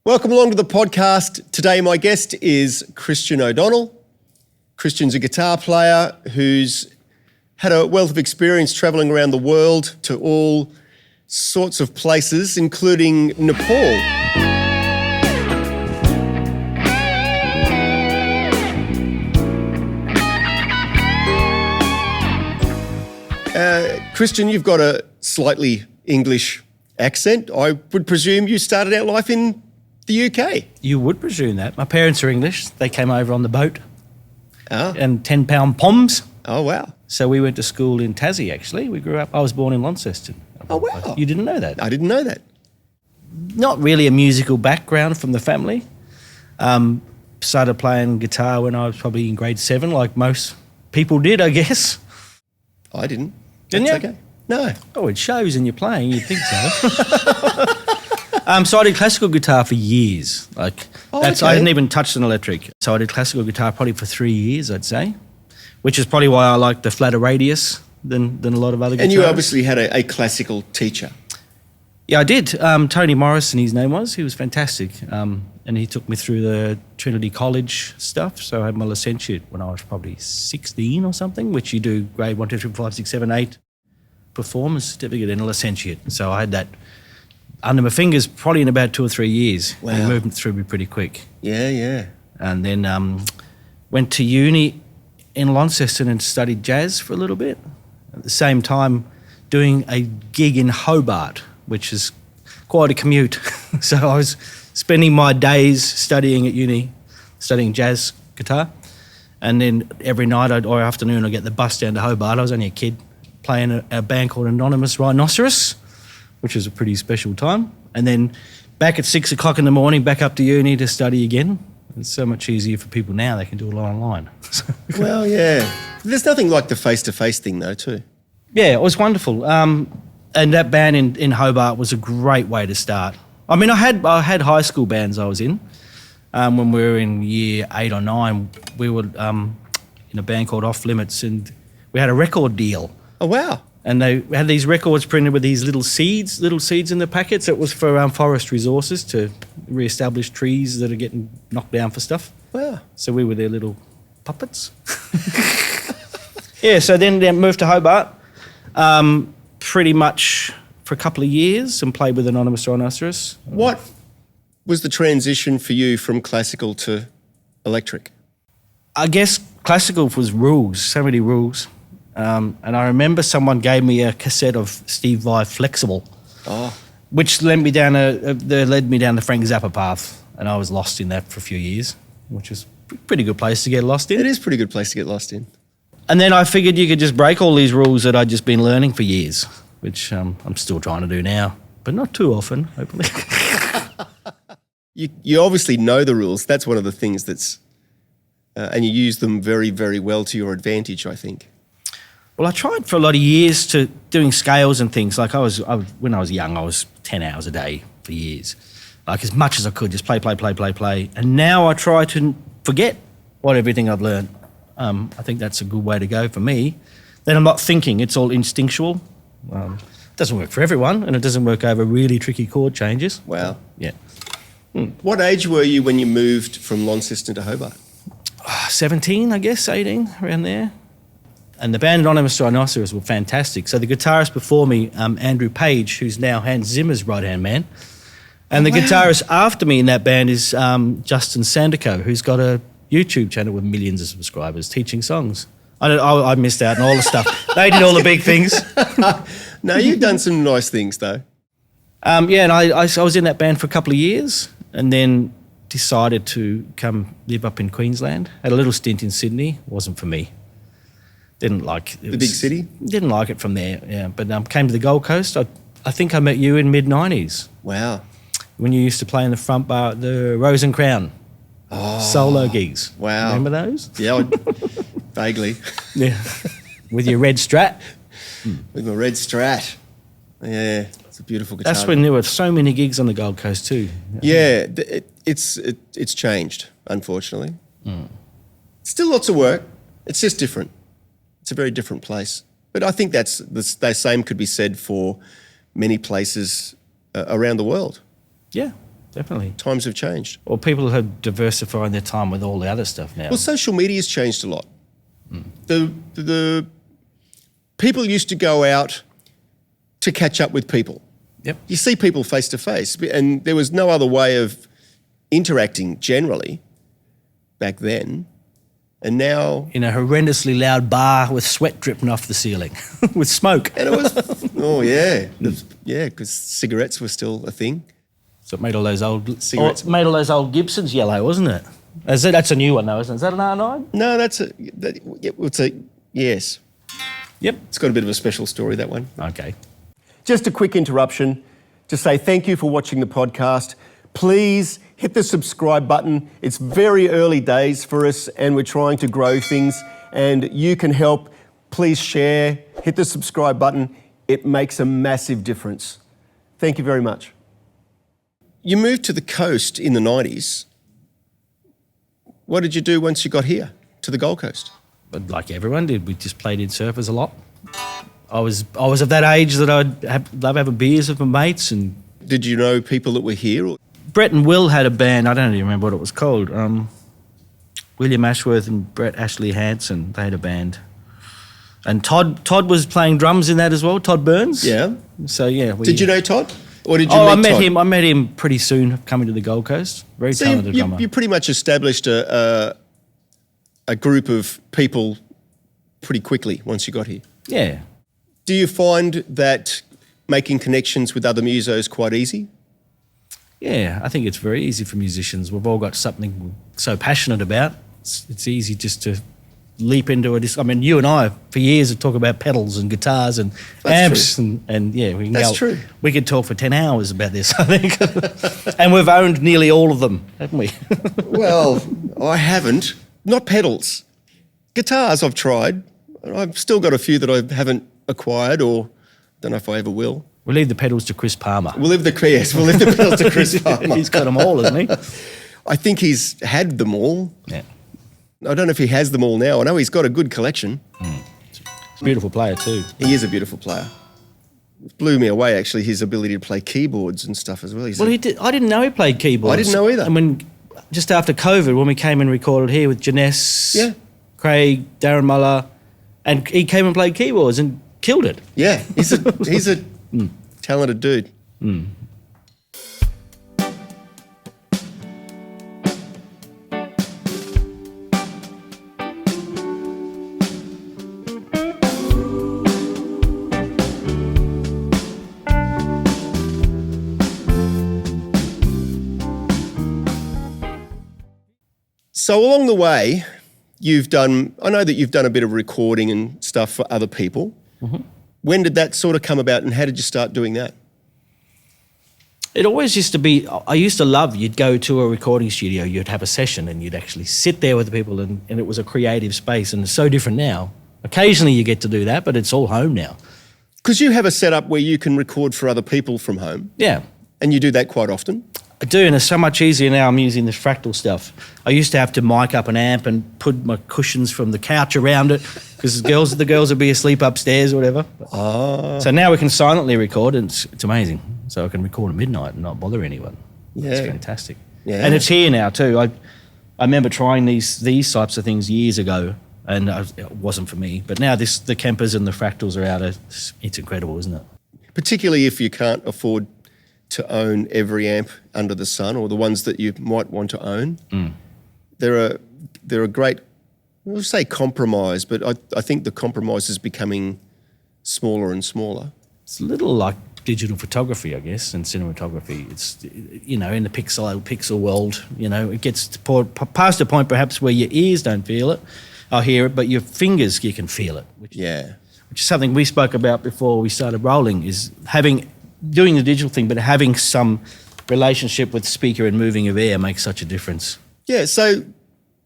Welcome along to the podcast. Today my guest is Christian O'Donnell. Christian's a guitar player who's had a wealth of experience travelling around the world to all sorts of places, including Nepal. Christian, you've got a slightly English accent. I would presume you started out life in the UK. You would presume that. My parents are English. They came over on the boat. Oh. And 10-pound poms. Oh, wow. So we went to school in Tassie, actually. I was born in Launceston. Oh, wow. You didn't know that? I didn't know that. Not really a musical background from the family. Started playing guitar when I was probably in grade 7, like most people did, I guess. I didn't. Didn't That's you? okay. No. Oh, it shows in your playing. You'd think so. So I did classical guitar for years. I didn't even touch an electric. So I did classical guitar probably for 3 years, I'd say, which is probably why I like the flatter radius than a lot of other guitarists. And you obviously had a classical teacher. Yeah, I did. Toni Morrison, his name was. He was fantastic. And he took me through the Trinity College stuff. So I had my licentiate when I was probably 16 or something, which you do grade 1, 2, 3, 4, 5, 6, 7, 8, performance certificate and a licentiate. So I had that under my fingers probably in about 2 or 3 years. Wow. And moved through me pretty quick. Yeah. And then went to uni in Launceston and studied jazz for a little bit. At the same time doing a gig in Hobart, which is quite a commute. So I was spending my days studying at uni, studying jazz guitar. And then every night or afternoon I'd get the bus down to Hobart. I was only a kid playing a band called Anonymous Rhinoceros, which was a pretty special time. And then back at 6 o'clock in the morning, back up to uni to study again. It's so much easier for people now. They can do it all online. Well, yeah. There's nothing like the face-to-face thing though, too. Yeah, it was wonderful. And that band in Hobart was a great way to start. I mean, I had high school bands I was in. When we were in year 8 or 9, we were in a band called Off Limits, and we had a record deal. Oh, wow. And they had these records printed with these little seeds in the packets. It was for forest resources to re-establish trees that are getting knocked down for stuff. Wow. So we were their little puppets. Yeah, so then moved to Hobart pretty much for a couple of years and played with Anonymous Rhinoceros. What was the transition for you from classical to electric? I guess classical was rules, so many rules. And I remember someone gave me a cassette of Steve Vai Flexible, which led me down the Frank Zappa path, and I was lost in that for a few years, which was a pretty good place to get lost in. It is a pretty good place to get lost in. And then I figured you could just break all these rules that I'd just been learning for years, which I'm still trying to do now, but not too often, hopefully. You obviously know the rules. That's one of the things that's... and you use them very, very well to your advantage, I think. Well, I tried for a lot of years to doing scales and things. Like when I was young, I was 10 hours a day for years. Like as much as I could, just play. And now I try to forget everything I've learned. I think that's a good way to go for me. Then I'm not thinking, it's all instinctual. It doesn't work for everyone, and it doesn't work over really tricky chord changes. Wow. Yeah. What age were you when you moved from Launceston to Hobart? 17, I guess, 18, around there. And the band Anonymous Rhinoceros were fantastic. So the guitarist before me, Andrew Page, who's now Hans Zimmer's right-hand man, and the guitarist after me in that band is Justin Sandico, who's got a YouTube channel with millions of subscribers teaching songs. I missed out on all the stuff. They did all the big things. No, you've done some nice things though. Yeah, and I was in that band for a couple of years and then decided to come live up in Queensland. Had a little stint in Sydney. Wasn't for me. Didn't like it. The big city? Didn't like it from there, yeah. But came to the Gold Coast. I think I met you in mid-90s. Wow. When you used to play in the front bar at the Rose and Crown. Solo gigs. Wow. Remember those? Yeah, vaguely. Yeah. With your red Strat. With my red Strat. Yeah, it's a beautiful guitar. That's when there were so many gigs on the Gold Coast too. Yeah, it's changed, unfortunately. Still lots of work. It's just different. It's a very different place. But I think the same could be said for many places around the world. Yeah. Definitely. Times have changed. Or people have diversified their time with all the other stuff now. Well, social media's changed a lot. The people used to go out to catch up with people. Yep. You see people face to face, and there was no other way of interacting generally back then. And now... In a horrendously loud bar with sweat dripping off the ceiling with smoke. And it was... Oh, yeah. Yeah, because cigarettes were still a thing. So it made all those old... Cigarettes. Made all those old Gibsons yellow, wasn't it? That's a new one though, isn't it? Is that an R9? No, it's a... Yes. Yep. It's got a bit of a special story, that one. Okay. Just a quick interruption to say thank you for watching the podcast. Please hit the subscribe button. It's very early days for us and we're trying to grow things and you can help. Please share, hit the subscribe button. It makes a massive difference. Thank you very much. You moved to the coast in the 90s. What did you do once you got here to the Gold Coast? But like everyone did, we just played in surfers a lot. I was of that age that I'd love having beers with my mates. And did you know people that were here? Or? Brett and Will had a band. I don't even remember what it was called. William Ashworth and Brett Ashley Hanson, they had a band. And Todd was playing drums in that as well, Todd Burns. Yeah. So, yeah. Did you know Todd? Or did you meet Todd? I met him pretty soon coming to the Gold Coast. Very talented drummer. You pretty much established a group of people pretty quickly once you got here. Yeah. Do you find that making connections with other musos quite easy? Yeah, I think it's very easy for musicians. We've all got something we're so passionate about. It's easy just to leap into it. I mean, you and I, for years, have talked about pedals and guitars and amps. And yeah, we can That's true. We could talk for 10 hours about this, I think. And we've owned nearly all of them, haven't we? Well, I haven't. Not pedals. Guitars I've tried. I've still got a few that I haven't acquired or don't know if I ever will. We'll leave the pedals to Chris Palmer. We'll leave the pedals to Chris Palmer. He's got them all, hasn't he? I think he's had them all. Yeah. I don't know if he has them all now. I know he's got a good collection. He's a beautiful player too. He is a beautiful player. It blew me away, actually, his ability to play keyboards and stuff as well. He did. I didn't know he played keyboards. I didn't know either. And just after COVID, when we came and recorded here with Janess, Craig, Darren Muller, and he came and played keyboards and killed it. Yeah, he's a talented dude. So along the way, I know that you've done a bit of recording and stuff for other people. Mm-hmm. When did that sort of come about and how did you start doing that? It always used to be, I used to love, you'd go to a recording studio, you'd have a session and you'd actually sit there with the people and it was a creative space and it's so different now. Occasionally you get to do that, but it's all home now. Because you have a setup where you can record for other people from home. Yeah. And you do that quite often. I do, and it's so much easier now. I'm using this fractal stuff. I used to have to mic up an amp and put my cushions from the couch around it because the girls would be asleep upstairs or whatever. Oh. So now we can silently record, and it's amazing. So I can record at midnight and not bother anyone. Yeah. It's fantastic. Yeah. And it's here now too. I remember trying these types of things years ago, and it wasn't for me. But now the Kempers and the fractals are out. It's incredible, isn't it? Particularly if you can't afford to own every amp under the sun, or the ones that you might want to own. They're a great, we'll say compromise, but I think the compromise is becoming smaller and smaller. It's a little like digital photography, I guess, and cinematography. It's, in the pixel world, it gets past a point perhaps where your ears don't feel it or hear it, but your fingers, you can feel it. Which is something we spoke about before we started rolling, is doing the digital thing, but having some relationship with the speaker and moving of air makes such a difference. Yeah, so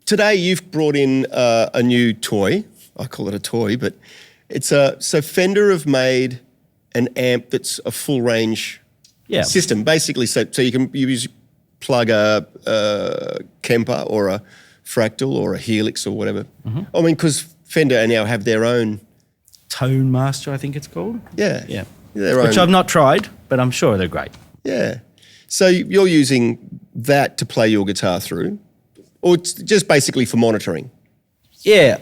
today you've brought in a new toy. I call it a toy, but it's so Fender have made an amp that's a full range system, basically. So you can plug a Kemper or a Fractal or a Helix or whatever. Mm-hmm. I mean, because Fender now have their own Tone Master, I think it's called. Yeah. Which I've not tried, but I'm sure they're great. Yeah. So you're using that to play your guitar through, or it's just basically for monitoring? Yeah.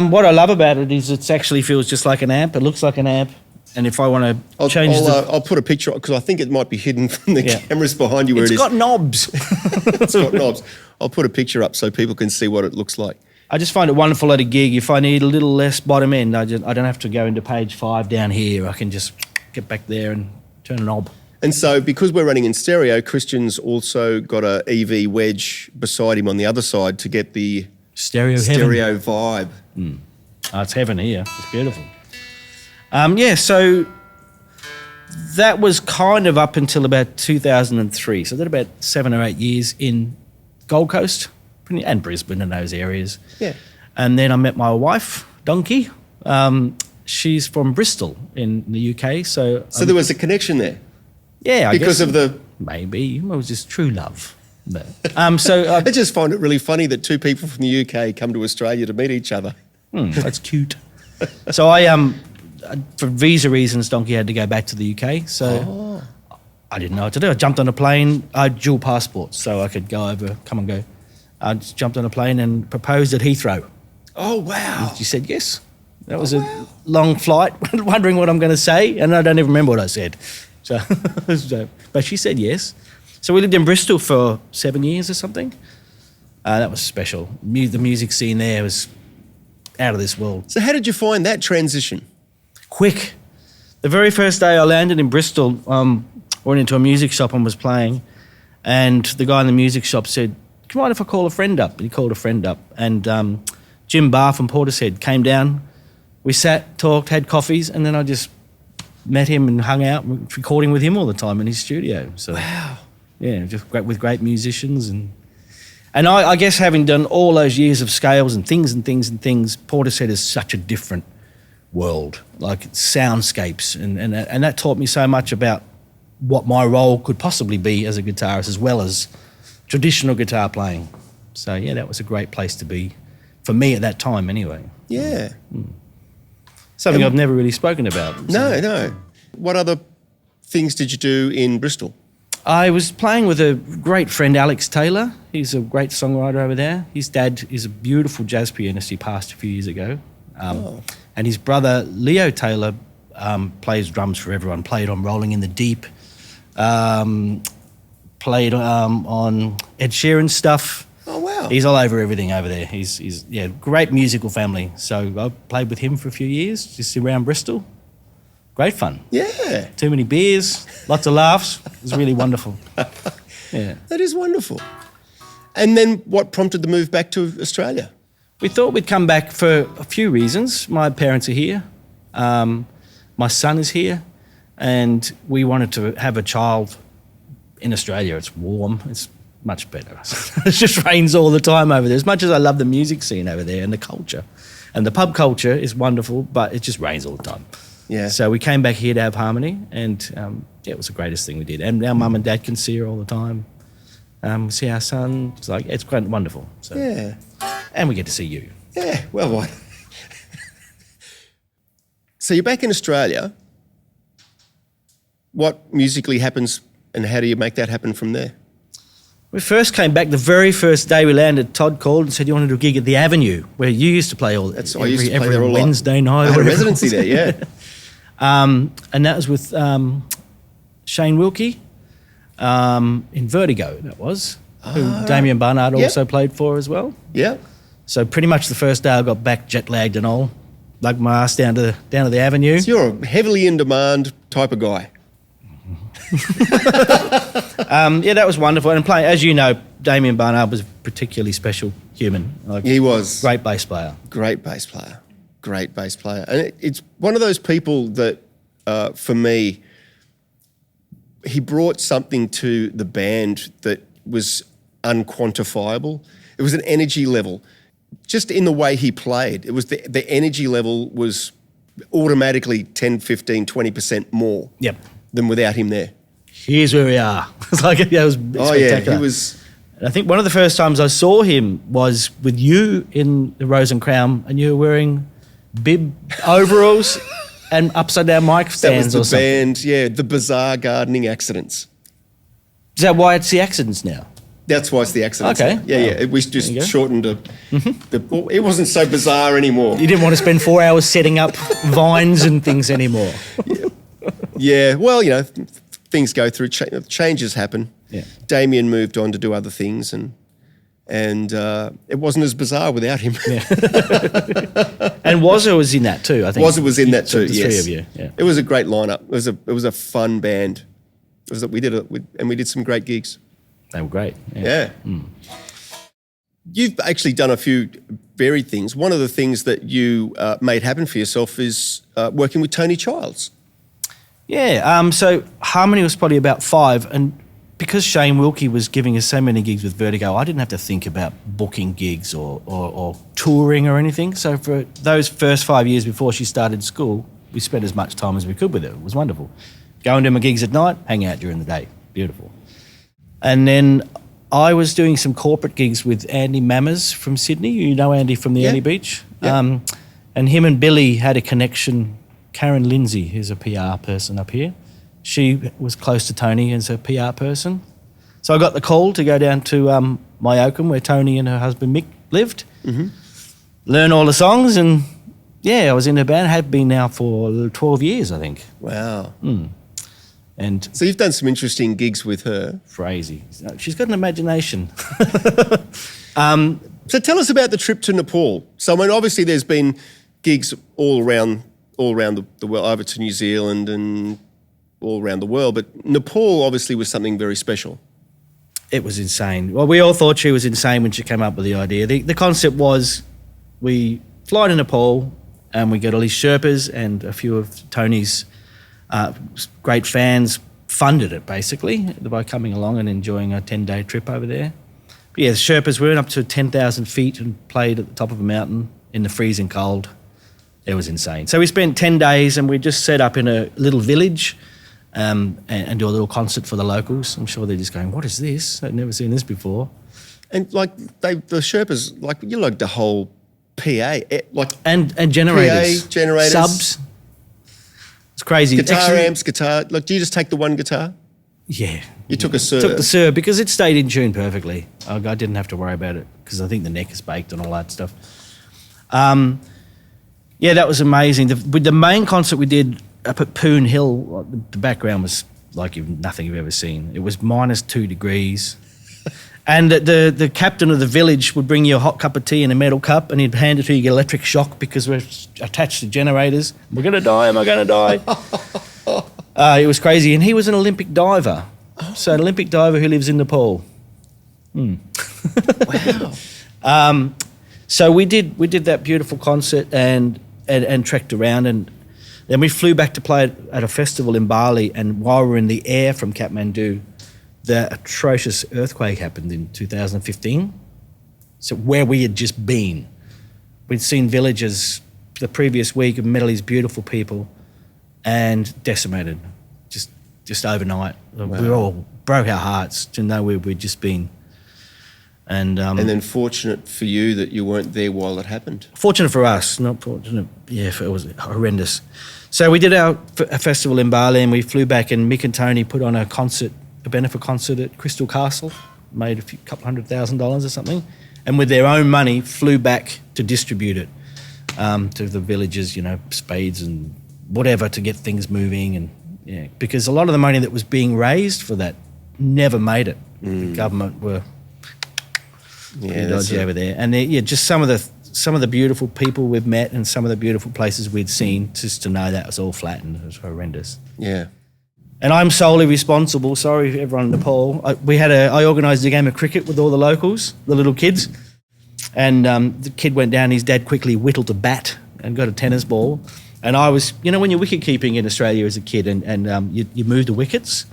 What I love about it is it actually feels just like an amp. It looks like an amp. And if I want to change I'll put a picture, because I think it might be hidden from the cameras behind you where it is. It's got knobs. It's got knobs. I'll put a picture up so people can see what it looks like. I just find it wonderful at a gig. If I need a little less bottom end, I don't have to go into page 5 down here. I can just get back there and turn a knob. And so because we're running in stereo, Christian's also got a EV wedge beside him on the other side to get the stereo vibe. Oh, it's heaven here. It's beautiful. So that was kind of up until about 2003. So I did about 7 or 8 years in Gold Coast and Brisbane and those areas. Yeah. And then I met my wife, Donkey. She's from Bristol in the UK. So there was a connection there? Yeah, I guess. Maybe. It was just true love. But, I just find it really funny that two people from the UK come to Australia to meet each other. That's cute. So for visa reasons, Donkey had to go back to the UK. So I didn't know what to do. I jumped on a plane. I had dual passports, so I could go over, come and go. I just jumped on a plane and proposed at Heathrow. Oh, wow. And she said yes. That was a long flight, wondering what I'm going to say, and I don't even remember what I said. So, but she said yes. So we lived in Bristol for 7 years or something. That was special. The music scene there was out of this world. So how did you find that transition? Quick. The very first day I landed in Bristol, went into a music shop and was playing, and the guy in the music shop said, "Do you mind if I call a friend up?" And he called a friend up, and Jim Barr from Portishead came down. We sat, talked, had coffees, and then I just met him and hung out, recording with him all the time in his studio. So, wow. Yeah, just with great musicians. And I guess having done all those years of scales and things, Portishead is such a different world, like soundscapes. And that taught me so much about what my role could possibly be as a guitarist, as well as traditional guitar playing. So, yeah, that was a great place to be, for me at that time anyway. Yeah. Something I've never really spoken about. So. No. What other things did you do in Bristol? I was playing with a great friend, Alex Taylor. He's a great songwriter over there. His dad is a beautiful jazz pianist. He passed a few years ago. And his brother, Leo Taylor, plays drums for everyone. Played on Rolling in the Deep. Played on Ed Sheeran stuff. Oh, wow. He's all over everything over there. He's great musical family. So I played with him for a few years, just around Bristol. Great fun. Yeah. Too many beers, lots of laughs. It was really wonderful. Yeah. That is wonderful. And then what prompted the move back to Australia? We thought we'd come back for a few reasons. My parents are here. My son is here. And we wanted to have a child in Australia. It's warm. It's much better. It just rains all the time over there. As much as I love the music scene over there and the culture. And the pub culture is wonderful, but it just rains all the time. Yeah. So we came back here to have harmony, and it was the greatest thing we did. And our mum and dad can see her all the time. See our son. It's like, it's quite wonderful. So. Yeah. And we get to see you. Yeah, well, what? So you're back in Australia. What musically happens and how do you make that happen from there? We first came back the very first day we landed. Todd called and said, "You want to do a gig at the Avenue, where you used to play all every Wednesday night." I had a residency there, yeah. And that was with Shane Wilkie in Vertigo, that was, who Damien Barnard also played for as well. Yeah. So pretty much the first day I got back jet-lagged and all, lugged my ass down to the Avenue. So you're a heavily in-demand type of guy. That was wonderful. And playing, as you know, Damien Barnard was a particularly special human. He was. Great bass player. Great bass player. Great bass player. And it's one of those people that, for me, he brought something to the band that was unquantifiable. It was an energy level. Just in the way he played, it was the energy level was automatically 10, 15, 20% more than without him there. Here's where we are. It's like, it was spectacular. Yeah, he was. And I think one of the first times I saw him was with you in the Rose and Crown, and you were wearing bib overalls and upside down mic stands or something. That was the band, the Bizarre Gardening Accidents. Is that why it's the accidents now? That's why it's the accidents. Okay. Yeah. We just shortened it wasn't so bizarre anymore. You didn't want to spend 4 hours setting up vines and things anymore. Yeah. Well, things go through, changes happen. Yeah. Damien moved on to do other things and it wasn't as bizarre without him. Yeah. And Wazza was in that too, I think. Wazza was in that too, the yes. three of you, yeah. It was a great lineup. It was a fun band. We did some great gigs. They were great. Yeah. You've actually done a few varied things. One of the things that you made happen for yourself is working with Toni Childs. Yeah, so Harmony was probably about 5, and because Shane Wilkie was giving us so many gigs with Vertigo, I didn't have to think about booking gigs or touring or anything. So for those first 5 years before she started school, we spent as much time as we could with her. It was wonderful. Go and do my gigs at night, hang out during the day. Beautiful. And then I was doing some corporate gigs with Andy Mammers from Sydney. You know Andy from the Annie Beach. Yeah. And him and Billy had a connection. Karen Lindsay, who's a PR person up here, she was close to Toni as a PR person. So I got the call to go down to Myocum, where Toni and her husband Mick lived, learn all the songs, and I was in the band, have been now for 12 years, I think. Wow. And So you've done some interesting gigs with her. crazy. She's got an imagination. So tell us about the trip to Nepal. So obviously there's been gigs all around the world, over to New Zealand and all around the world, but Nepal obviously was something very special. It was insane. Well, we all thought she was insane when she came up with the idea. The concept was we fly to Nepal and we get all these Sherpas, and a few of Toni's great fans funded it basically by coming along and enjoying a 10-day trip over there. But yeah, the Sherpas went up to 10,000 feet and played at the top of a mountain in the freezing cold. It was insane. So we spent 10 days and we just set up in a little village and do a little concert for the locals. I'm sure they're just going, what is this? I've never seen this before. And the Sherpas, you lugged the whole PA, And generators. PA, generators. Subs. It's crazy. Guitar amps, do you just take the one guitar? Yeah. You took a Sir. Took the Sir because it stayed in tune perfectly. I didn't have to worry about it because I think the neck is baked and all that stuff. That was amazing. With the main concert we did up at Poon Hill, the background was like nothing you've ever seen. It was -2 degrees. And the captain of the village would bring you a hot cup of tea in a metal cup and he'd hand it to you, get electric shock because we're attached to generators. We're going to die, am I going to die? It was crazy. And he was an Olympic diver. So an Olympic diver who lives in Nepal. Wow. So we did that beautiful concert and trekked around, and then we flew back to play at a festival in Bali, and while we were in the air from Kathmandu, the atrocious earthquake happened in 2015. So where we had just been. We'd seen villages the previous week and met all these beautiful people and decimated just overnight. Wow. We all broke our hearts to know where we'd just been. And then fortunate for you that you weren't there while it happened. Fortunate for us, not fortunate. Yeah, it was horrendous. So we did a festival in Bali and we flew back, and Mick and Toni put on a benefit concert at Crystal Castle, made a couple $100,000 or something, and with their own money flew back to distribute it to the villages, spades and whatever to get things moving, and because a lot of the money that was being raised for that never made it. The government were pretty dodgy over there, and just some of the beautiful people we've met and some of the beautiful places we'd seen, just to know that was all flattened. It was horrendous. Yeah. And I'm solely responsible. Sorry, everyone in Nepal. I organised a game of cricket with all the locals, the little kids, and the kid went down. His dad quickly whittled a bat and got a tennis ball. And I was, when you're wicket keeping in Australia as a kid, and you move the wickets.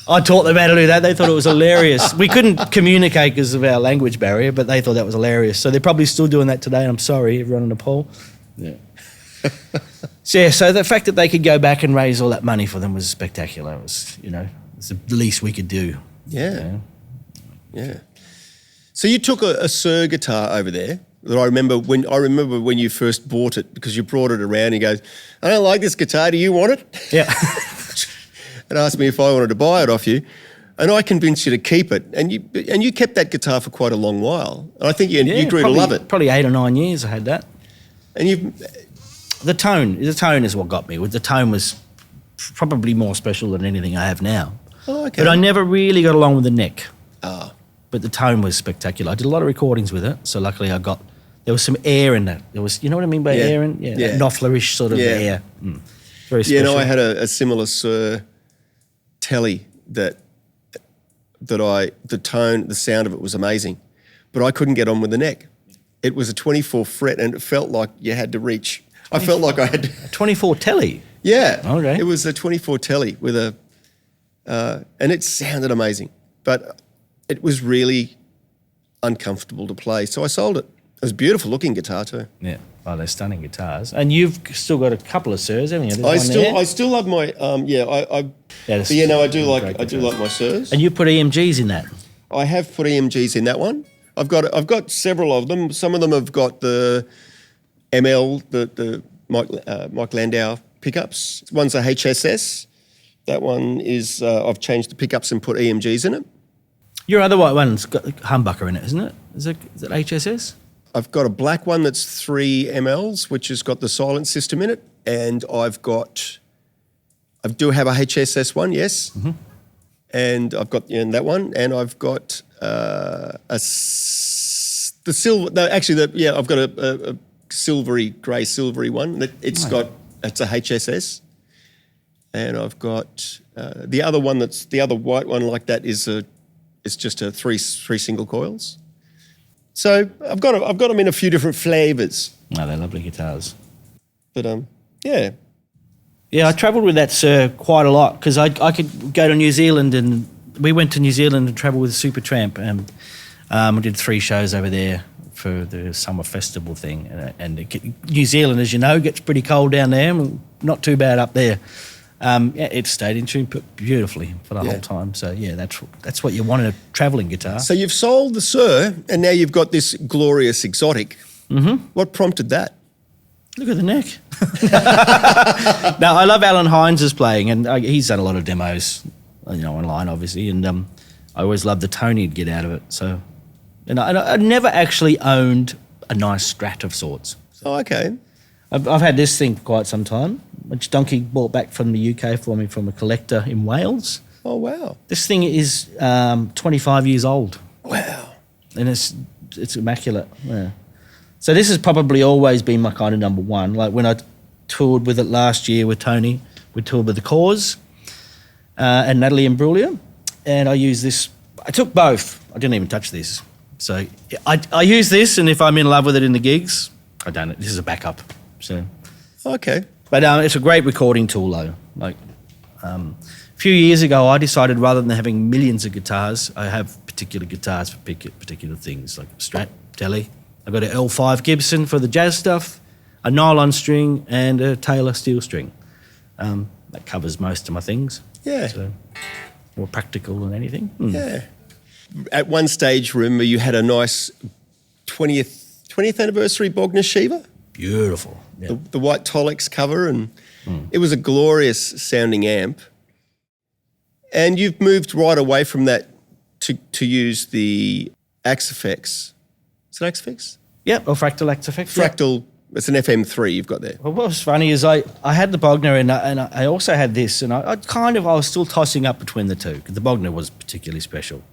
I taught them how to do that. They thought it was hilarious. We couldn't communicate because of our language barrier, but they thought that was hilarious. So they're probably still doing that today, and I'm sorry, everyone in Nepal. Yeah. So the fact that they could go back and raise all that money for them was spectacular. It was, it's the least we could do. Yeah. Yeah. So you took a Sir guitar over there. That I remember when you first bought it, because you brought it around. He goes, "I don't like this guitar. Do you want it?" Yeah. And asked me if I wanted to buy it off you. And I convinced you to keep it, and you kept that guitar for quite a long while. And I think you grew to love it. Probably 8 or 9 years I had that. And the tone is what got me. The tone was probably more special than anything I have now. Oh, okay. But I never really got along with the neck. Ah. But the tone was spectacular. I did a lot of recordings with it, so luckily there was some air in it. There was, you know what I mean by air in? Yeah. That Knopflerish sort of air. Very special. Yeah, no, I had a similar Sir Telly that the tone, the sound of it was amazing, but I couldn't get on with the neck. It was a 24 fret and it felt like you had to reach. I felt like I had to. 24 Telly? Yeah. Okay. It was a 24 Telly with and it sounded amazing, but it was really uncomfortable to play, so I sold it. It was a beautiful looking guitar too. Yeah. Oh, they're stunning guitars. And you've still got a couple of Sirs, haven't you? I still love my I do like my Sirs. And you put EMGs in that? I have put EMGs in that one. I've got several of them. Some of them have got the ML, the Mike Landau pickups. One's a HSS. That one is I've changed the pickups and put EMGs in it. Your other white one's got a humbucker in it, isn't it? Is it HSS? I've got a black one that's 3 MLs, which has got the silent system in it, and I do have a HSS one, yes, and I've got that one, and I've got I've got a grey silvery one. It's a HSS, and I've got the other one the other white one like that is just a three single coils. So I've got them in a few different flavours. Oh, they're lovely guitars. But yeah. Yeah, I travelled with that Sir quite a lot because I could go to New Zealand, and we went to New Zealand and travelled with Supertramp, and we did 3 shows over there for the summer festival thing. And New Zealand, as you know, gets pretty cold down there, not too bad up there. It stayed in tune beautifully for the whole time. So yeah, that's what you want in a travelling guitar. So you've sold the Sir, and now you've got this glorious exotic. Mm-hmm. What prompted that? Look at the neck. Now I love Alan Hines' playing, and he's done a lot of demos, online obviously, and I always loved the tone he'd get out of it. So, and I never actually owned a nice Strat of sorts. Oh, okay. I've had this thing for quite some time, which Donkey bought back from the UK for me from a collector in Wales. Oh, wow. This thing is 25 years old. Wow. And it's immaculate. Yeah. So this has probably always been my kind of number one. Like when I toured with it last year with Toni, we toured with the Chords and Natalie Imbruglia, and I used this. I took both. I didn't even touch this. So I use this, and if I'm in love with it in the gigs, I don't. This is a backup. So, okay. But it's a great recording tool, though. Like a few years ago, I decided rather than having millions of guitars, I have particular guitars for particular things, like Strat, Telly. I got an L5 Gibson for the jazz stuff, a nylon string, and a Taylor steel string. That covers most of my things. Yeah. So more practical than anything. Yeah. At one stage, remember, you had a nice 20th anniversary Bogner Shiva? Beautiful. Yeah. The white Tolex cover, and it was a glorious sounding amp. And you've moved right away from that to use the Axe-Fx. Is it Axe-Fx? Yep, or Fractal Axe-Fx. Fractal, it's an FM3 you've got there. Well, what was funny is I had the Bogner and I also had this, and I was still tossing up between the two because the Bogner was particularly special.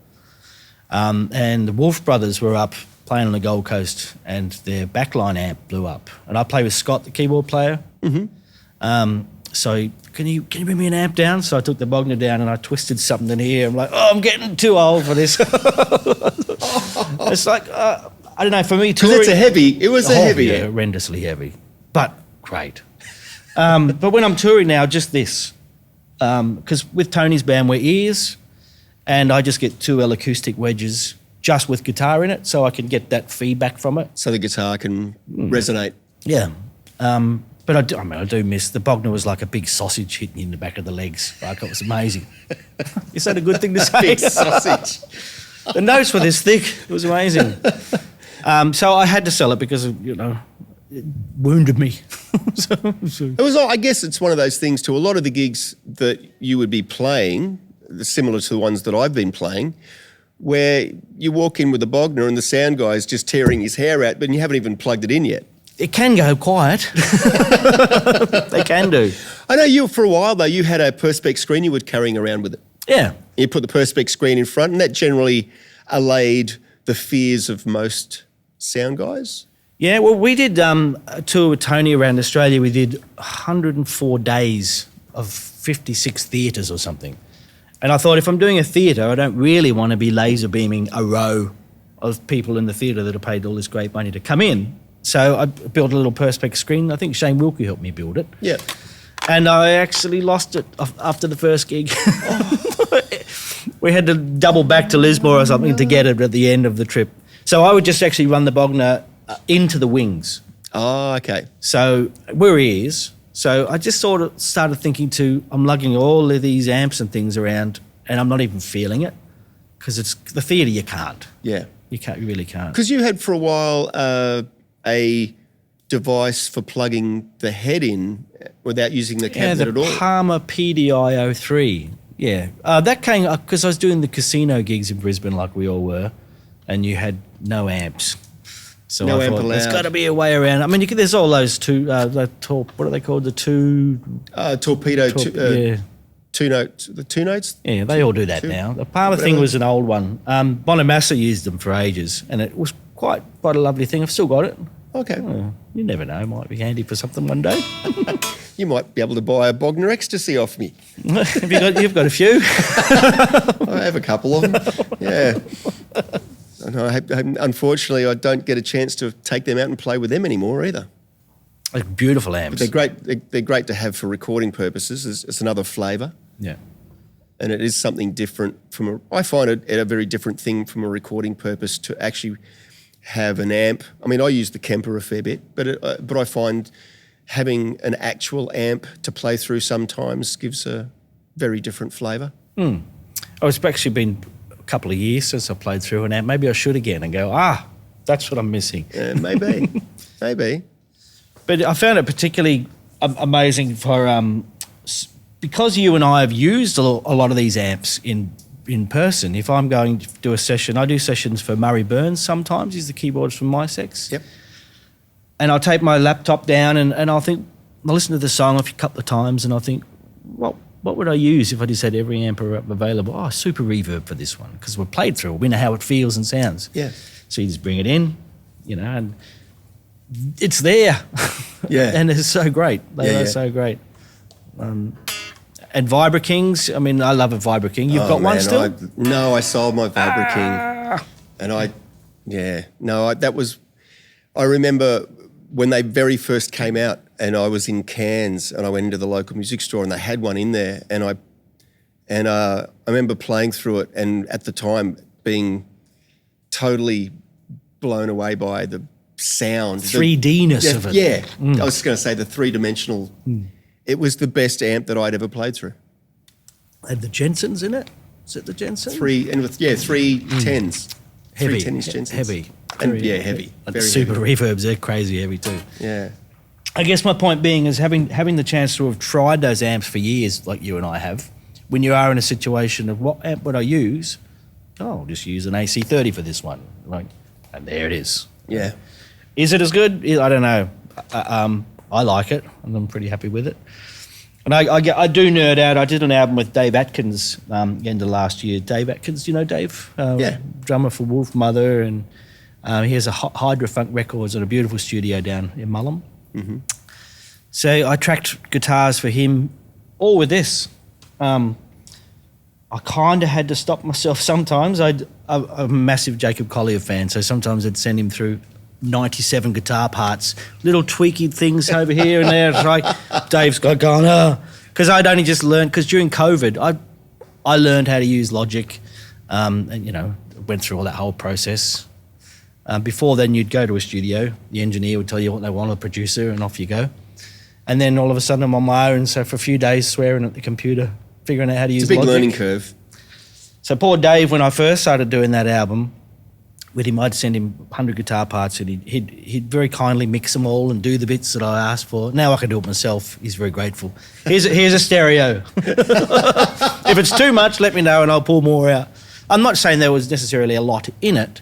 And the Wolf Brothers were up playing on the Gold Coast, and their backline amp blew up. And I play with Scott, the keyboard player. Mm-hmm. So can you bring me an amp down? So I took the Bogner down and I twisted something in here. I'm like, I'm getting too old for this. It's like, I don't know, for me touring... Because it was a heavy yeah, horrendously heavy, but great. But when I'm touring now, just this. Because with Tony's band, we're ears, and I just get 2 L acoustic wedges just with guitar in it, so I can get that feedback from it. So the guitar can resonate. Yeah. But I do miss, the Bogner was like a big sausage hitting you in the back of the legs. Like, it was amazing. Is that a good thing to say? Big sausage. The notes were this thick. It was amazing. So I had to sell it because, it wounded me. It was. I guess it's one of those things too. A lot of the gigs that you would be playing, similar to the ones that I've been playing, where you walk in with a Bogner and the sound guy is just tearing his hair out, but you haven't even plugged it in yet. It can go quiet. They can do. I know you, for a while though, you had a Perspex screen you were carrying around with it. Yeah. You put the Perspex screen in front, and that generally allayed the fears of most sound guys. Yeah, well, we did a tour with Toni around Australia. We did 104 days of 56 theatres or something. And I thought, if I'm doing a theatre, I don't really want to be laser beaming a row of people in the theatre that have paid all this great money to come in. So I built a little Perspex screen. I think Shane Wilkie helped me build it. Yeah. And I actually lost it after the first gig. We had to double back to Lismore or something to get it at the end of the trip. So I would just actually run the Bogner into the wings. Oh, okay. So where he is. So I just sort of started thinking I'm lugging all of these amps and things around and I'm not even feeling it because it's the theatre you can't. Yeah. You really can't. Because you had for a while a device for plugging the head in without using the cabinet at all. Yeah, the Palmer PDI-03. Yeah. That came because I was doing the casino gigs in Brisbane like we all were and you had no amps. So no I amp thought, allowed. there's got to be a way around. I mean, there's all those what are they called? The two... torpedo, yeah. two notes. The two notes? Yeah, they all do that now. The Palmer thing was an old one. Bonamassa used them for ages, and it was quite a lovely thing. I've still got it. Okay. Oh, you never know. Might be handy for something one day. You might be able to buy a Bogner Ecstasy off me. You've got a few. I have a couple of them. Yeah. Unfortunately, I don't get a chance to take them out and play with them anymore either. They're beautiful amps. But they're great. They're great to have for recording purposes. It's another flavour. Yeah. And it is something different I find it a very different thing from a recording purpose to actually have an amp. I mean, I use the Kemper a fair bit, but I find having an actual amp to play through sometimes gives a very different flavour. Oh, it's actually been a couple of years since I played through an amp. Maybe I should again and go, that's what I'm missing. Maybe, maybe. But I found it particularly amazing for because you and I have used a lot of these amps in person. If I'm going to do a session, I do sessions for Murray Burns sometimes. He's the keyboardist from MySex. Yep. And I'll take my laptop down and I'll listen to the song a couple of times and I'll think, what would I use if I just had every amp available? Super reverb for this one because we're played through. We know how it feels and sounds. Yeah. So you just bring it in, and it's there. Yeah. And it's so great. They are so great. And Vibra Kings, I mean, I love a Vibra King. You've got one still? No, I sold my Vibra King. And I remember when they very first came out and I was in Cairns and I went into the local music store and they had one in there and I remember playing through it and at the time being totally blown away by the sound. 3D-ness of it. Yeah. I was just going to say the three-dimensional. It was the best amp that I'd ever played through. Had the Jensens in it? Is it the Jensen? Three 10s. Heavy. 310-inch Jensens. Heavy. Heavy. The Very super heavy. reverbs, they're crazy heavy too. Yeah. I guess my point being is having the chance to have tried those amps for years like you and I have, when you are in a situation of what amp would I use? I'll just use an AC30 for this one. And there it is. Yeah. Is it as good? I don't know. I like it, and I'm pretty happy with it. And I do nerd out. I did an album with Dave Atkins end of last year. Dave Atkins, do you know Dave? Yeah. Drummer for Wolf Mother, and he has a Hydrofunk Records and a beautiful studio down in Mullum. Mm-hmm. So I tracked guitars for him, all with this. I kind of had to stop myself sometimes. I'm a massive Jacob Collier fan, so sometimes I'd send him through 97 guitar parts, little tweaky things over here and there. It's like Dave's got going, because I'd only just learned, because during COVID, I learned how to use Logic and, went through all that whole process. Before then, you'd go to a studio, the engineer would tell you what they want, a producer, and off you go. And then all of a sudden I'm on my own, so for a few days swearing at the computer, figuring out how to use Logic. It's a big learning curve. So poor Dave, when I first started doing that album, with him, I'd send him 100 guitar parts and he'd very kindly mix them all and do the bits that I asked for. Now I can do it myself. He's very grateful. Here's a stereo. If it's too much, let me know and I'll pull more out. I'm not saying there was necessarily a lot in it,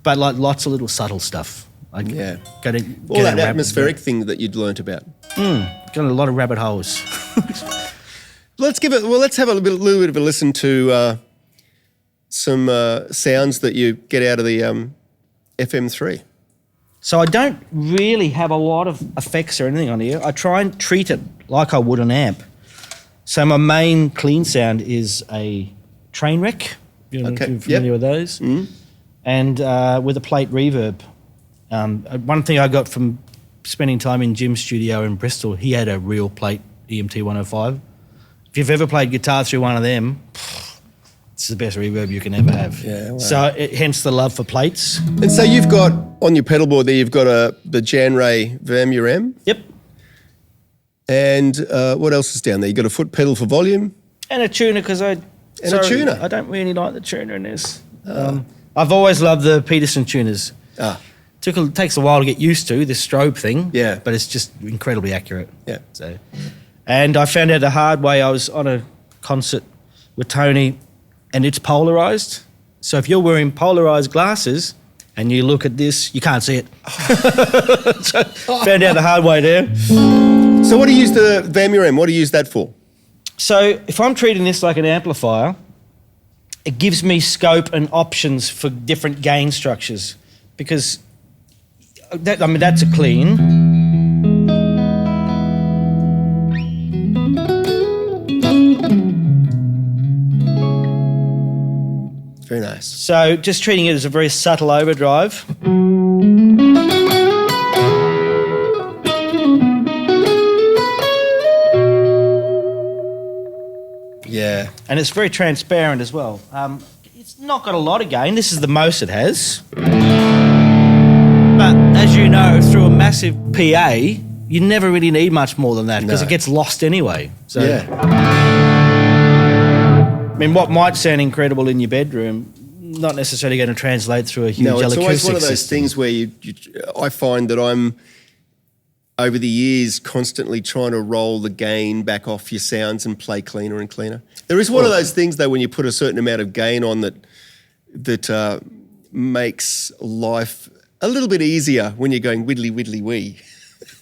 but like lots of little subtle stuff. All that atmospheric thing that you'd learnt about. Got a lot of rabbit holes. Let's have a little bit of a listen to some sounds that you get out of the FM3. So I don't really have a lot of effects or anything on here. I try and treat it like I would an amp. So my main clean sound is a train wreck. You're familiar with those? Mm. And with a plate reverb. One thing I got from spending time in Jim's studio in Bristol, he had a real plate EMT 105. If you've ever played guitar through one of them, it's the best reverb you can ever have. Yeah, wow. So hence the love for plates. And so you've got, on your pedal board there, you've got the Jan Ray Vermurem. Yep. And what else is down there? You've got a foot pedal for volume. And a tuner, because a tuner? I don't really like the tuner in this. I've always loved the Peterson tuners. Takes a while to get used to, this strobe thing. Yeah. But it's just incredibly accurate. Yeah. And I found out the hard way. I was on a concert with Toni and it's polarised. So if you're wearing polarised glasses and you look at this, you can't see it. So found out the hard way there. So what do you use the Vermurem? What do you use that for? So if I'm treating this like an amplifier, it gives me scope and options for different gain structures because that's a clean. Very nice. So just treating it as a very subtle overdrive. Yeah. And it's very transparent as well. It's not got a lot of gain. This is the most it has. But as you know, through a massive PA, you never really need much more than that because it gets lost anyway. So, I mean, what might sound incredible in your bedroom, not necessarily going to translate through a huge electricity system. No, it's always one of those things where I find that I'm, over the years, constantly trying to roll the gain back off your sounds and play cleaner and cleaner. There is one of those things, though, when you put a certain amount of gain on that makes life a little bit easier when you're going widdly, widdly, wee.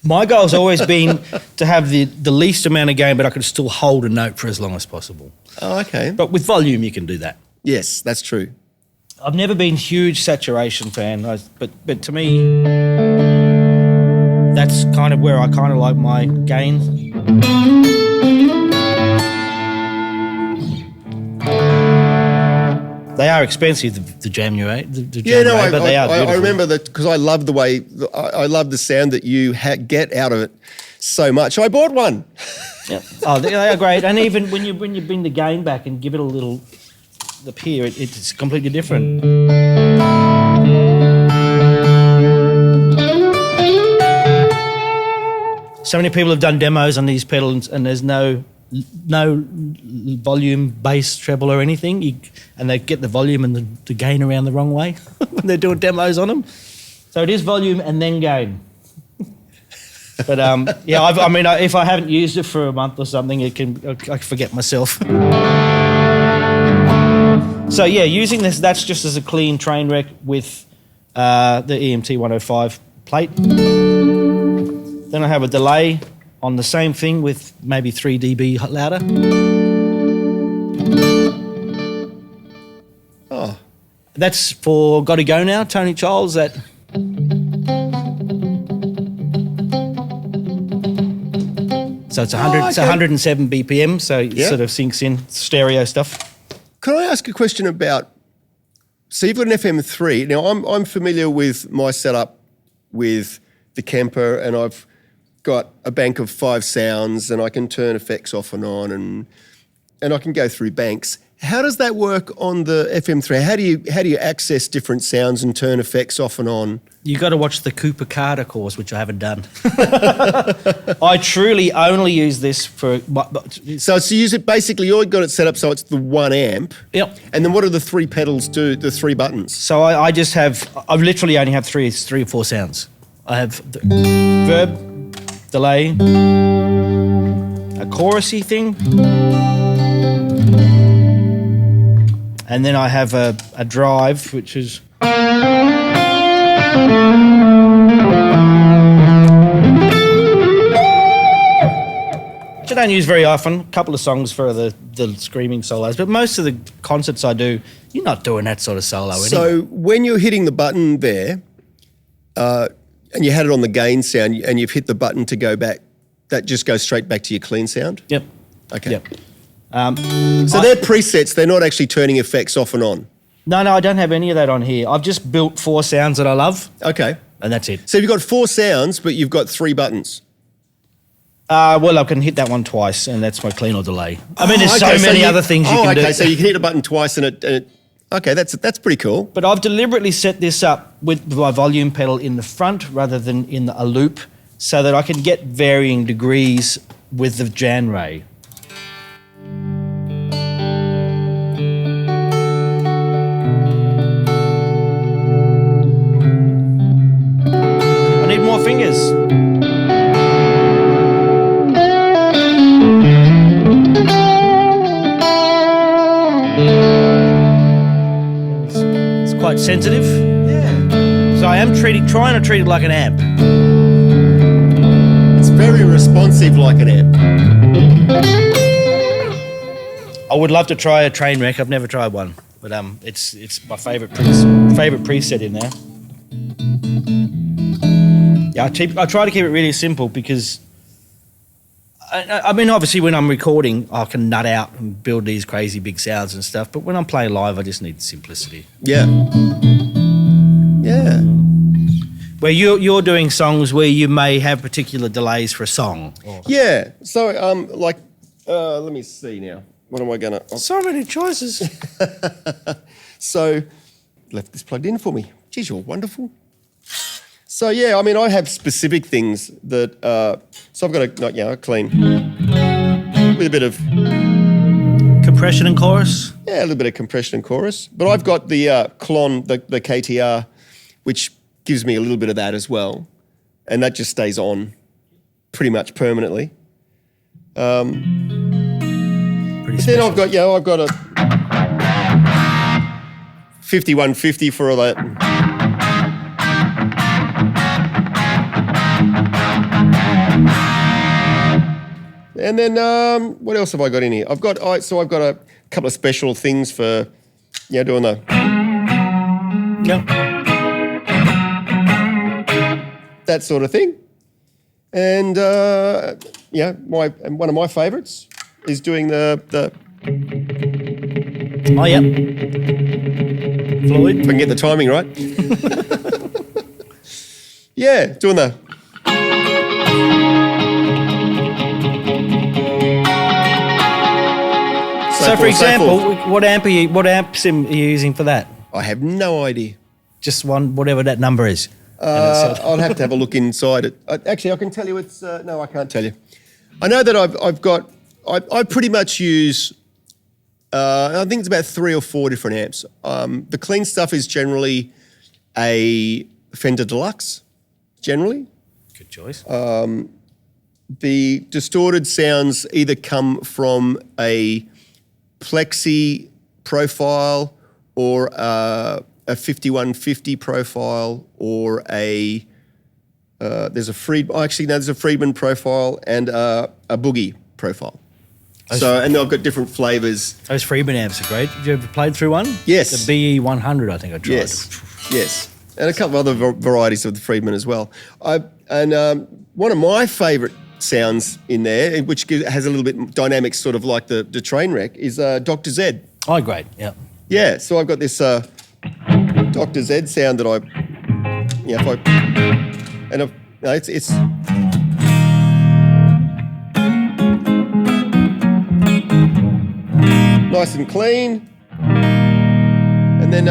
My goal's always been to have the least amount of gain, but I could still hold a note for as long as possible. Oh, okay. But with volume, you can do that. Yes, that's true. I've never been a huge saturation fan, but to me, that's kind of where I kind of like my gain. They are expensive, the Jam Ray, but they are beautiful. I remember that because I love the way, I love the sound that you get out of it so much. I bought one. Yeah. Oh, they are great. And even when you bring the gain back and give it a little, up here, it's completely different. So many people have done demos on these pedals and there's no volume, bass, treble or anything, and they get the volume and the gain around the wrong way when they're doing demos on them. So it is volume and then gain. But if I haven't used it for a month or something, I forget myself. So yeah, using this, that's just as a clean train wreck with the EMT 105 plate. Then I have a delay on the same thing with maybe 3 dB louder. Oh. That's for Gotta Go Now, Toni Childs. So it's 107 BPM, so it sort of sinks in, stereo stuff. Can I ask a question about, so you've got an FM3. Now, I'm familiar with my setup with the Kemper, and I've got a bank of 5 sounds and I can turn effects off and on and I can go through banks. How does that work on the FM3? How do you access different sounds and turn effects off and on? You got to watch the Cooper Carter course, which I haven't done. I truly only use this for. So use it basically. You've got it set up so it's the 1 amp. Yep. And then what do the 3 pedals do? The 3 buttons. So I just have. I literally only have three or four sounds. I have the verb, delay, a chorusy thing, and then I have a drive, which is. Which I don't use very often. A couple of songs for the screaming solos, but most of the concerts I do, you're not doing that sort of solo anyway. So when you're hitting the button there, and you had it on the gain sound, and you've hit the button to go back, that just goes straight back to your clean sound? Yep. Okay. Yep. So they're presets, they're not actually turning effects off and on? No, I don't have any of that on here. I've just built 4 sounds that I love. Okay. And that's it. So you've got 4 sounds, but you've got 3 buttons? Well, I can hit that one twice, and that's my clean or delay. I mean, there's so many other things you can do. Okay, so you can hit a button twice and it okay, that's pretty cool. But I've deliberately set this up with my volume pedal in the front rather than in a loop so that I can get varying degrees with the Jan Ray. I need more fingers. It's quite sensitive. Yeah. So I am trying to treat it like an amp. It's very responsive like an amp. I would love to try a train wreck. I've never tried one, but it's my favourite preset in there. Yeah, I try to keep it really simple because, I mean, obviously when I'm recording, I can nut out and build these crazy big sounds and stuff, but when I'm playing live, I just need simplicity. Yeah. Yeah. Where you're doing songs where you may have particular delays for a song. Yeah. So, let me see now. What am I going to... So many choices. So, left this plugged in for me. Geez, you're wonderful. So, yeah, I mean, I have specific things that... so I've got a clean with a bit of... Compression and chorus? Yeah, a little bit of compression and chorus. But I've got the Klon, the KTR, which gives me a little bit of that as well. And that just stays on pretty much permanently. Pretty Then special. I've got a 5150 for all that. And then what else have I got in here? I've got a couple of special things for doing the that sort of thing. And one of my favourites is doing the Oh, yep. Floyd. if I can get the timing right. Yeah, doing the So for example, what amps are you using for that? I have no idea. Just one, whatever that number is. I'll have to have a look inside it. Actually, I can tell you it's... no, I can't tell you. I know that I've got... I pretty much use... I think it's about 3 or 4 different amps. The clean stuff is generally a Fender Deluxe, generally. Good choice. The distorted sounds either come from a Plexi profile or a 5150 profile or there's a Friedman profile and a Boogie profile. And I've got different flavours. Those Friedman amps are great. Have you ever played through one? Yes. The BE100, I think I tried. Yes. And a couple of other varieties of the Friedman as well. One of my favourite sounds in there, which has a little bit dynamic, sort of like the train wreck, is Dr. Z. Oh, great. Yeah. Yeah. So I've got this Dr. Z sound that it's nice and clean. And then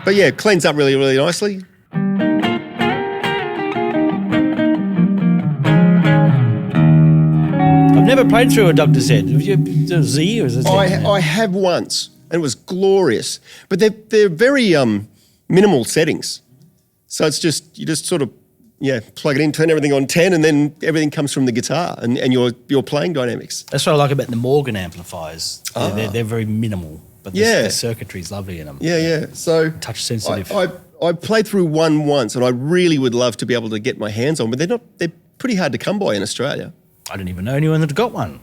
but yeah, it cleans up really, really nicely. I've never played through a Dr. Z. Have you a Z or is it Z? I have once, and it was glorious. But they're very minimal settings. So it's just, you just sort of, plug it in, turn everything on 10, and then everything comes from the guitar and your playing dynamics. That's what I like about the Morgan amplifiers. They're very minimal, but the circuitry is lovely in them. Yeah. So touch sensitive. I played through one once, and I really would love to be able to get my hands on, but they're pretty hard to come by in Australia. I didn't even know anyone that got one.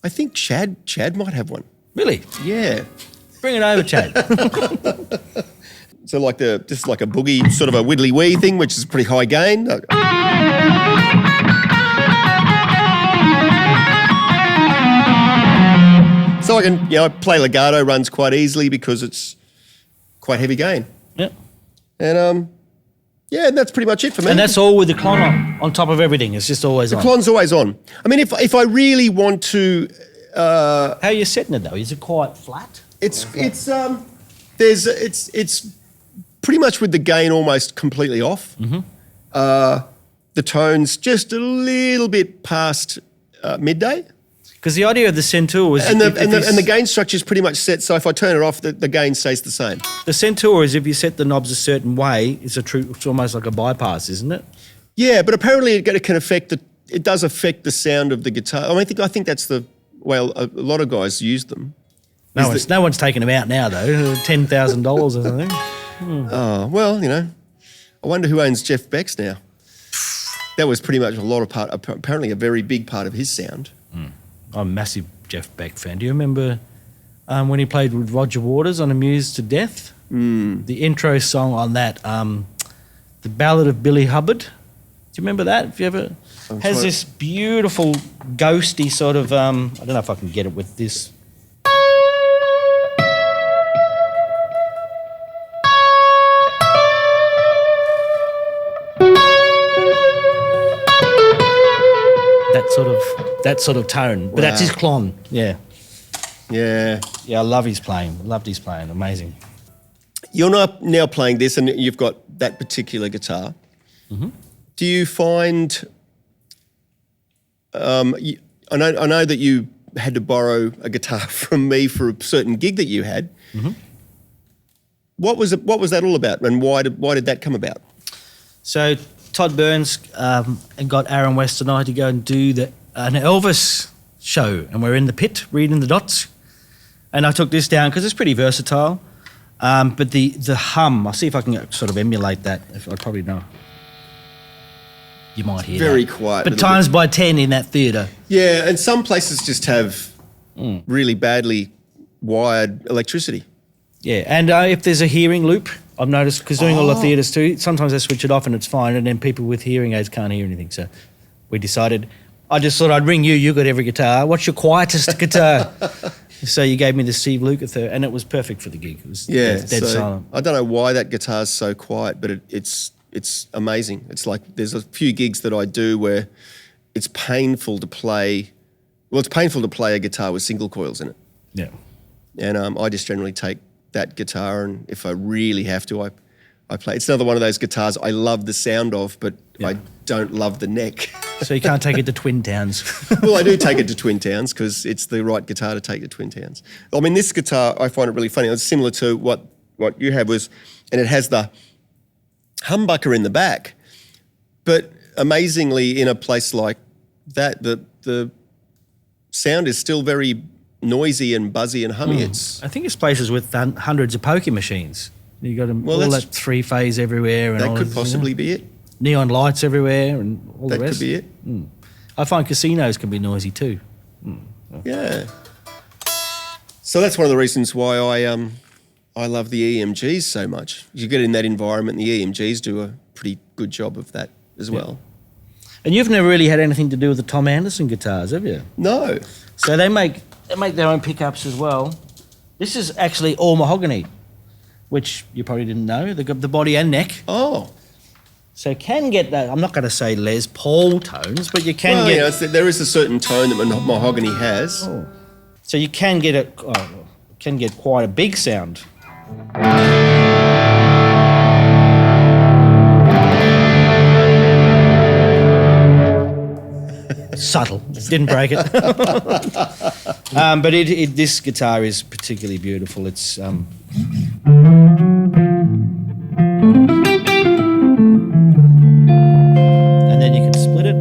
I think Chad might have one. Really? Yeah. Bring it over, Chad. So this is like a boogie, sort of a widdly wee thing, which is pretty high gain. So I can, play legato, runs quite easily because it's quite heavy gain. Yep. And that's pretty much it for me. And that's all with the clon on top of everything. It's just always on. The clon's always on. I mean, if I really want to, how are you setting it though? Is it quite flat? It's pretty much with the gain almost completely off. Mm-hmm. The tone's just a little bit past midday. Because the idea of the Centaur is... And the gain structure is pretty much set, so if I turn it off, the gain stays the same. The Centaur is if you set the knobs a certain way, it's almost like a bypass, isn't it? Yeah, but apparently it does affect the sound of the guitar. I think that's a lot of guys use them. No one's taking them out now, though. $10,000 or something. Oh, well, I wonder who owns Jeff Beck's now. That was pretty much apparently a very big part of his sound. I'm a massive Jeff Beck fan. Do you remember when he played with Roger Waters on Amused to Death? The intro song on that, the Ballad of Billy Hubbard. Do you remember that? Have you ever... Has this beautiful ghosty sort of... I don't know if I can get it with this... That sort of tone. But that's his clon, yeah. Yeah. Yeah, I love his playing. Loved his playing. Amazing. You're not now playing this and you've got that particular guitar. Mm-hmm. Do you find... I know that you had to borrow a guitar from me for a certain gig that you had. Mm-hmm. What was that all about, and why did that come about? So Todd Burns got Aaron West and I to go and do an Elvis show, and we're in the pit reading the dots. And I took this down because it's pretty versatile. But the hum, I'll see if I can sort of emulate that. I probably know. You might hear very that. Quiet. But times by 10 in that theatre. Yeah, and some places just have really badly wired electricity. Yeah, and if there's a hearing loop, I've noticed, because doing all the theatres too, sometimes they switch it off and it's fine, and then people with hearing aids can't hear anything. So we decided, I just thought I'd ring you. You got every guitar. What's your quietest guitar? So you gave me the Steve Lukather, and it was perfect for the gig. It was dead silent. I don't know why that guitar's so quiet, but it's amazing. It's like there's a few gigs that I do where it's painful to play. Well, it's painful to play a guitar with single coils in it. Yeah. And I just generally take that guitar, and if I really have to, I play. It's another one of those guitars I love the sound of, but I don't love the neck. So you can't take it to Twin Towns. Well, I do take it to Twin Towns because it's the right guitar to take to Twin Towns. I mean, this guitar, I find it really funny. It's similar to what you have and it has the humbucker in the back, but amazingly, in a place like that, the sound is still very noisy and buzzy and hummy. I think it's places with hundreds of poker machines. You got all that three-phase everywhere, and that could possibly be it. Neon lights everywhere, and all the rest. That could be it. I find casinos can be noisy too. Yeah. So that's one of the reasons why I love the EMGs so much. You get in that environment, the EMGs do a pretty good job of that as well. And you've never really had anything to do with the Tom Anderson guitars, have you? No. So they make their own pickups as well. This is actually all mahogany, which you probably didn't know. They've got the body and neck. Oh. So can get that. I'm not going to say Les Paul tones, but you can Well, get. you know, there is a certain tone that mahogany has. So you can get it. Can get quite a big sound. Subtle. Didn't break it. But this guitar is particularly beautiful. It's. And then you can split it.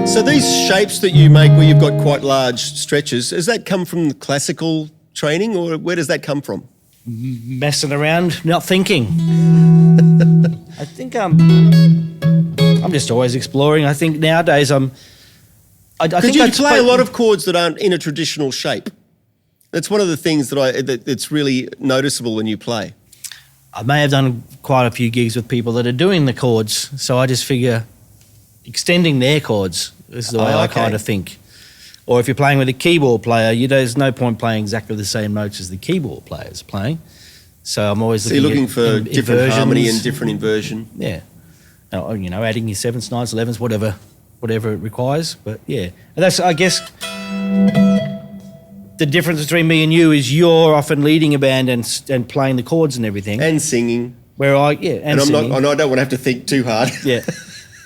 So these shapes that you make where you've got quite large stretches, does that come from the classical training or where does that come from? Messing around, not thinking. I think I'm just always exploring. I think nowadays I think you play a lot of chords that aren't in a traditional shape. That's one of the things that's really noticeable when you play. I may have done quite a few gigs with people that are doing the chords, so I just figure extending their chords is the way I kind of think. Or if you're playing with a keyboard player, there's no point playing exactly the same notes as the keyboard player's playing. So I'm always looking for different harmony and different inversion. Yeah. Adding your 7ths, 9ths, 11ths, whatever it requires. But yeah, and that's, I guess, the difference between me and you is you're often leading a band and playing the chords and everything. And singing. And I don't want to have to think too hard. Yeah.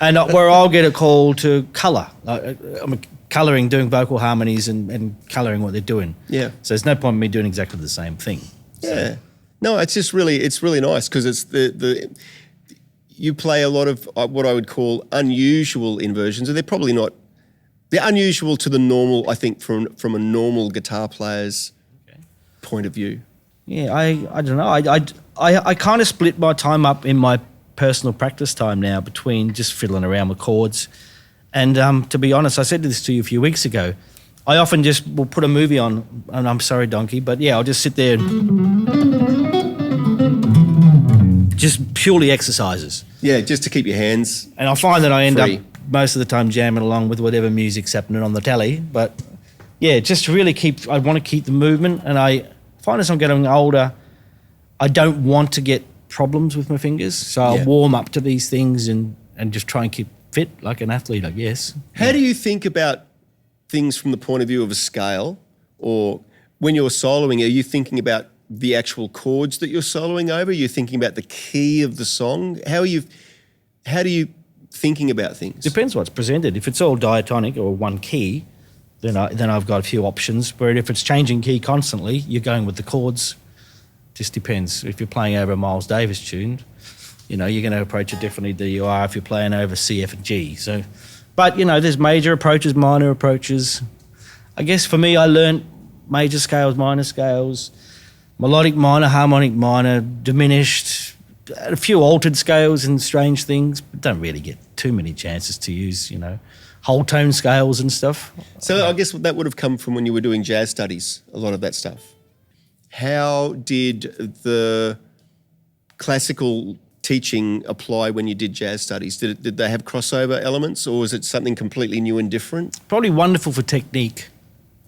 And where I'll get a call to colour. I'm colouring, doing vocal harmonies and colouring what they're doing. Yeah. So there's no point in me doing exactly the same thing. Yeah. No, it's really nice because it's you play a lot of what I would call unusual inversions, and they're unusual to the normal, I think, from a normal guitar player's point of view. Yeah, I don't know. I kind of split my time up in my personal practice time now between just fiddling around with chords. And to be honest, I said this to you a few weeks ago, I often just will put a movie on, and I'm sorry, Donkey, but yeah, I'll just sit there and just purely exercises. Yeah, just to keep your hands And I find that I end free. up most of the time jamming along with whatever music's happening on the telly. But yeah, just really I want to keep the movement, and I find as I'm getting older, I don't want to get problems with my fingers, so I'll warm up to these things and just try and keep fit like an athlete, I guess. How do you think about things from the point of view of a scale, or when you're soloing, are you thinking about the actual chords that you're soloing over? Are you thinking about the key of the song? How do you thinking about things? Depends what's presented. If it's all diatonic or one key, then I've got a few options. But if it's changing key constantly, you're going with the chords. Just depends. If you're playing over a Miles Davis tune, you're going to approach it differently than you are if you're playing over C, F and G. So, but there's major approaches, minor approaches. I guess for me, I learned major scales, minor scales, melodic minor, harmonic minor, diminished, a few altered scales and strange things, but don't really get too many chances to use, whole tone scales and stuff. So I guess that would have come from when you were doing jazz studies, a lot of that stuff. How did the classical teaching apply when you did jazz studies? Did they have crossover elements, or was it something completely new and different? Probably wonderful for technique.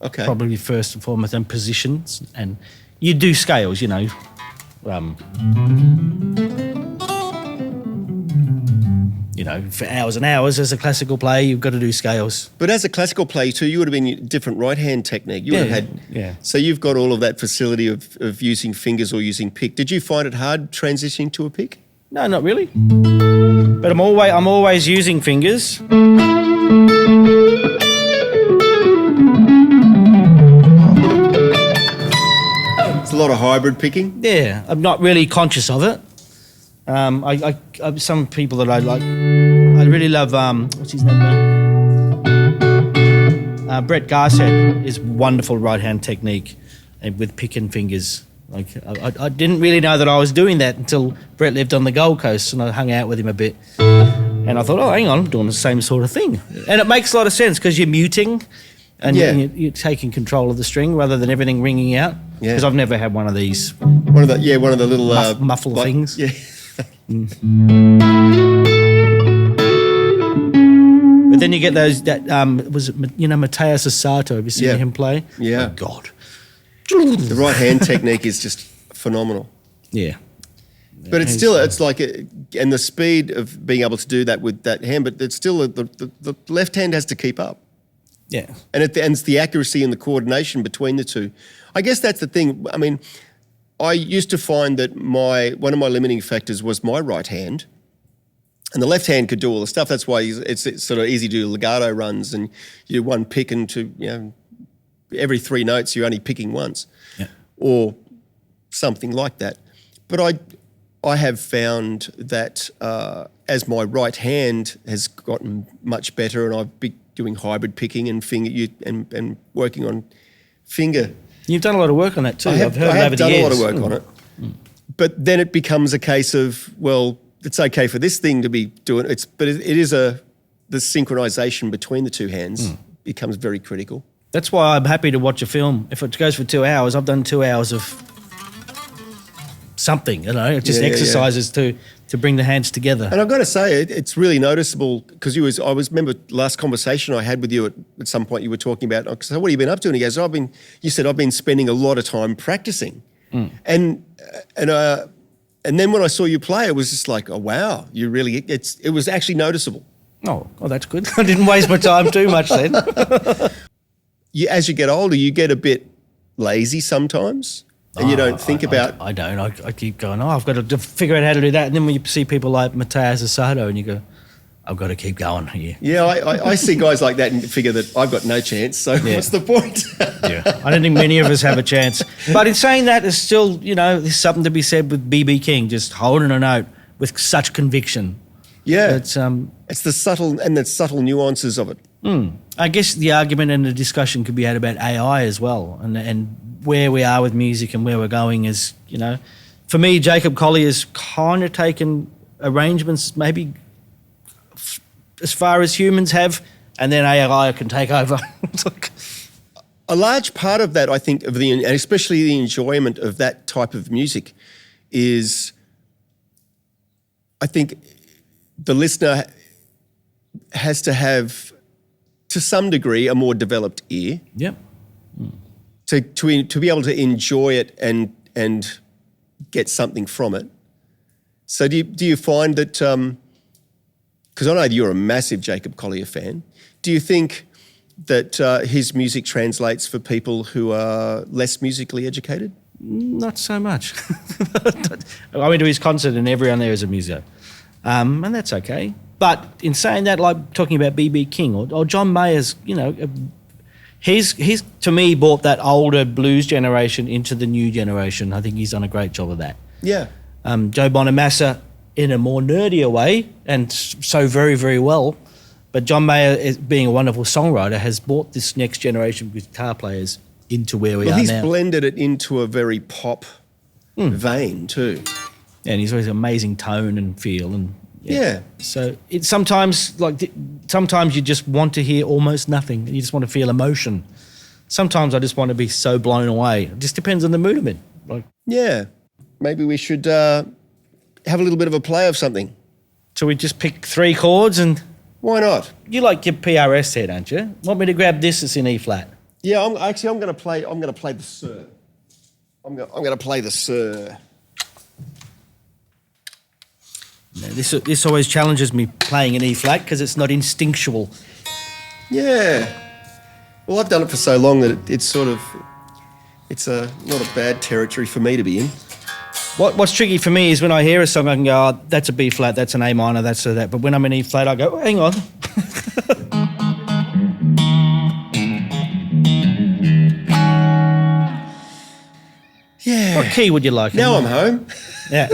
Okay. Probably first and foremost, and positions. And you do scales, for hours and hours. As a classical player, you've got to do scales. But as a classical player too, you would have been different right-hand technique. You would have had. Yeah. So you've got all of that facility of using fingers or using pick. Did you find it hard transitioning to a pick? No, not really. But I'm always using fingers. It's a lot of hybrid picking. Yeah, I'm not really conscious of it. Some people that I like, I really love. What's his name? Brett Garsett is wonderful right-hand technique, and with picking fingers. Like I didn't really know that I was doing that until Brett lived on the Gold Coast, and I hung out with him a bit. And I thought, oh, hang on, I'm doing the same sort of thing, and it makes a lot of sense because you're muting. And you're taking control of the string rather than everything ringing out. Because I've never had one of these. One of the little muffle things. Yeah. But then you get those Matthias Asato. Have you seen him play? Yeah. Oh, God. The right hand technique is just phenomenal. Yeah. But it's still, it's like, and the speed of being able to do that with that hand, but it's still, the left hand has to keep up. Yeah. And it's the accuracy and the coordination between the two. I guess that's the thing. I mean, I used to find that one of my limiting factors was my right hand, and the left hand could do all the stuff. That's why it's sort of easy to do legato runs, and you do one pick, and every 3 notes you're only picking once, or something like that. But I have found that as my right hand has gotten much better, and I've been doing hybrid picking and and working on finger. You've done a lot of work on that too. I have done a lot of work on it. But then it becomes a case of, well, it's okay for this thing to be doing it, but it is the synchronization between the two hands becomes very critical. That's why I'm happy to watch a film. If it goes for 2 hours, I've done 2 hours of something, just exercises to bring the hands together. And I've got to say, it's really noticeable because remember last conversation I had with you at some point you were talking about, so what have you been up to? And he goes, you said I've been spending a lot of time practicing. And then when I saw you play, it was just like, oh, wow, it was actually noticeable. Oh, that's good. I didn't waste my time too much then. As you get older, you get a bit lazy sometimes. And you don't think about... I don't. I keep going, I've got to figure out how to do that. And then when you see people like Matthias Asato and you go, I've got to keep going here. Yeah, I see guys like that and figure that I've got no chance, so what's the point? I don't think many of us have a chance. But in saying that, there's still, there's something to be said with B.B. King, just holding a note with such conviction. Yeah, it's the subtle nuances of it. I guess the argument and the discussion could be had about AI as well, and where we are with music and where we're going is, for me, Jacob Collier's kind of taken arrangements maybe as far as humans have, and then AI can take over. A large part of that, I think, and especially the enjoyment of that type of music is, I think the listener has to have, to some degree, a more developed ear. Yep. To be able to enjoy it and get something from it. So do you find that, because I know you're a massive Jacob Collier fan, do you think that his music translates for people who are less musically educated? Not so much. I went to his concert and everyone there is a musician. And that's okay. But in saying that, like talking about B.B. King or John Mayer's, he's to me brought that older blues generation into the new generation. I think he's done a great job of that. Yeah. Joe Bonamassa in a more nerdier way and so very, very well. But John Mayer, being a wonderful songwriter, has brought this next generation of guitar players into where we are now. He's blended it into a very pop vein too. And he's always amazing tone and feel and yeah. So it's sometimes you just want to hear almost nothing. You just want to feel emotion. Sometimes I just want to be so blown away. It just depends on the mood I'm in. Yeah. Maybe we should have a little bit of a play of something. So we just pick 3 chords and... Why not? You like your PRS here, don't you? Want me to grab this that's in E flat? Yeah, I'm going to play the Sir. I'm going to play the Sir. No, this always challenges me playing an E flat because it's not instinctual. Yeah. Well, I've done it for so long that it's not a bad territory for me to be in. What's tricky for me is when I hear a song, I can go, oh, that's a B flat, that's an A minor, that's a that. But when I'm in E flat, I go, oh, hang on. Yeah. What key would you like? Now I'm home. Yeah.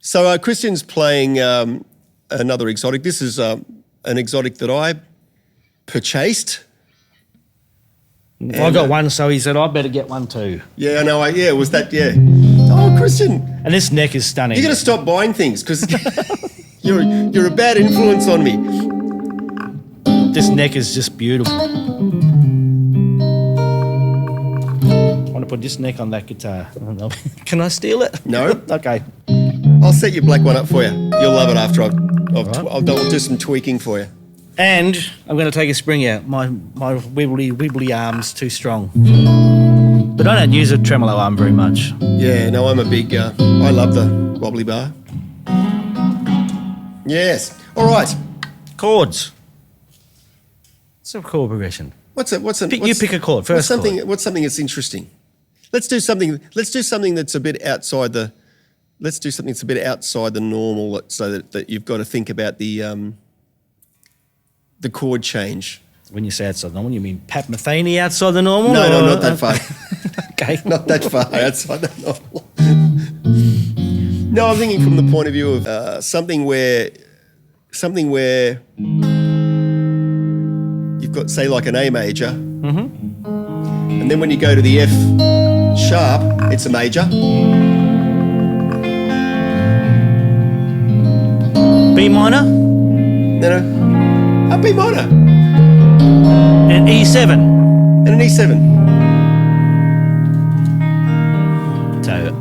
So Christian's playing another exotic. This is an exotic that I purchased. Well, I got one, so he said, I better get one too. Yeah, I know. Yeah, was that, yeah. Oh, Christian. And this neck is stunning. You're going to stop buying things because you're a bad influence on me. This neck is just beautiful. I want to up or just neck on that guitar. I don't know. Can I steal it? No. Okay. I'll set your black one up for you. You'll love it after Right. I'll do some tweaking for you. And I'm going to take a spring out. My wibbly arm's too strong. But I don't use a tremolo arm very much. Yeah, no, I'm a big, I love the wobbly bar. Yes. All right. Chords. What's a chord progression? You pick a chord, first chord. What's something that's interesting? Let's do something that's a bit outside the normal, so that you've got to think about the chord change. When you say outside the normal, you mean Pat Metheny outside the normal? No, not that far. Okay. Not that far outside the normal. No, I'm thinking from the point of view of something where you've got, say, like an A major, and then when you go to the F sharp, it's a major. B minor? No, a B minor. And E7. And an E7. So,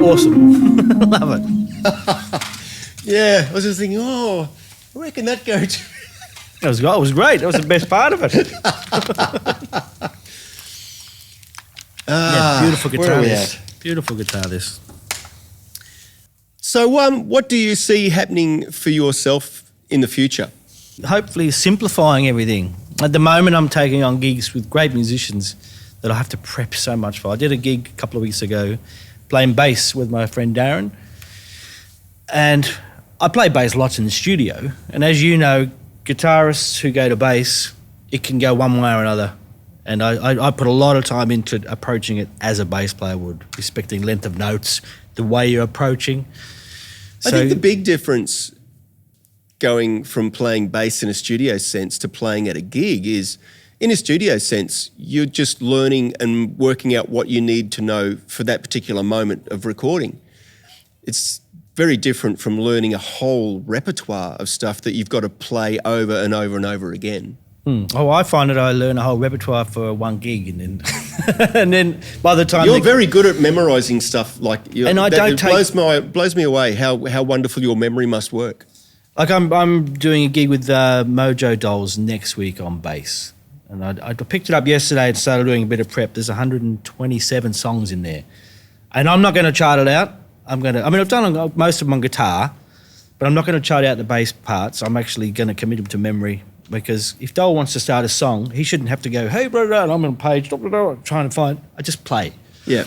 awesome. Love it. Yeah, I was just thinking, I reckon that go to... It was great. That was the best part of it. Beautiful guitar. where are we This. at? Beautiful guitar. This. So what do you see happening for yourself in the future? Hopefully simplifying everything. At the moment, I'm taking on gigs with great musicians that I have to prep so much for. I did a gig a couple of weeks ago playing bass with my friend Darren. And I play bass lots in the studio. And as you know, guitarists who go to bass, it can go one way or another. And I put a lot of time into approaching it as a bass player would, respecting length of notes, the way you're approaching. I think the big difference going from playing bass in a studio sense to playing at a gig is, in a studio sense, you're just learning and working out what you need to know for that particular moment of recording. It's very different from learning a whole repertoire of stuff that you've got to play over and over and over again. Oh, I find that I learn a whole repertoire for one gig, and then and then by the time you're very good at memorising stuff. It blows me away how wonderful your memory must work. Like I'm doing a gig with Mojo Dolls next week on bass, and I picked it up yesterday and started doing a bit of prep. There's 127 songs in there, and I'm not going to chart it out. I've done most of them on guitar, but I'm not going to chart out the bass parts. I'm actually going to commit them to memory, because if Dole wants to start a song, he shouldn't have to go, hey, blah, blah, and I'm on a page, blah, blah, blah, trying to find. I just play. Yeah.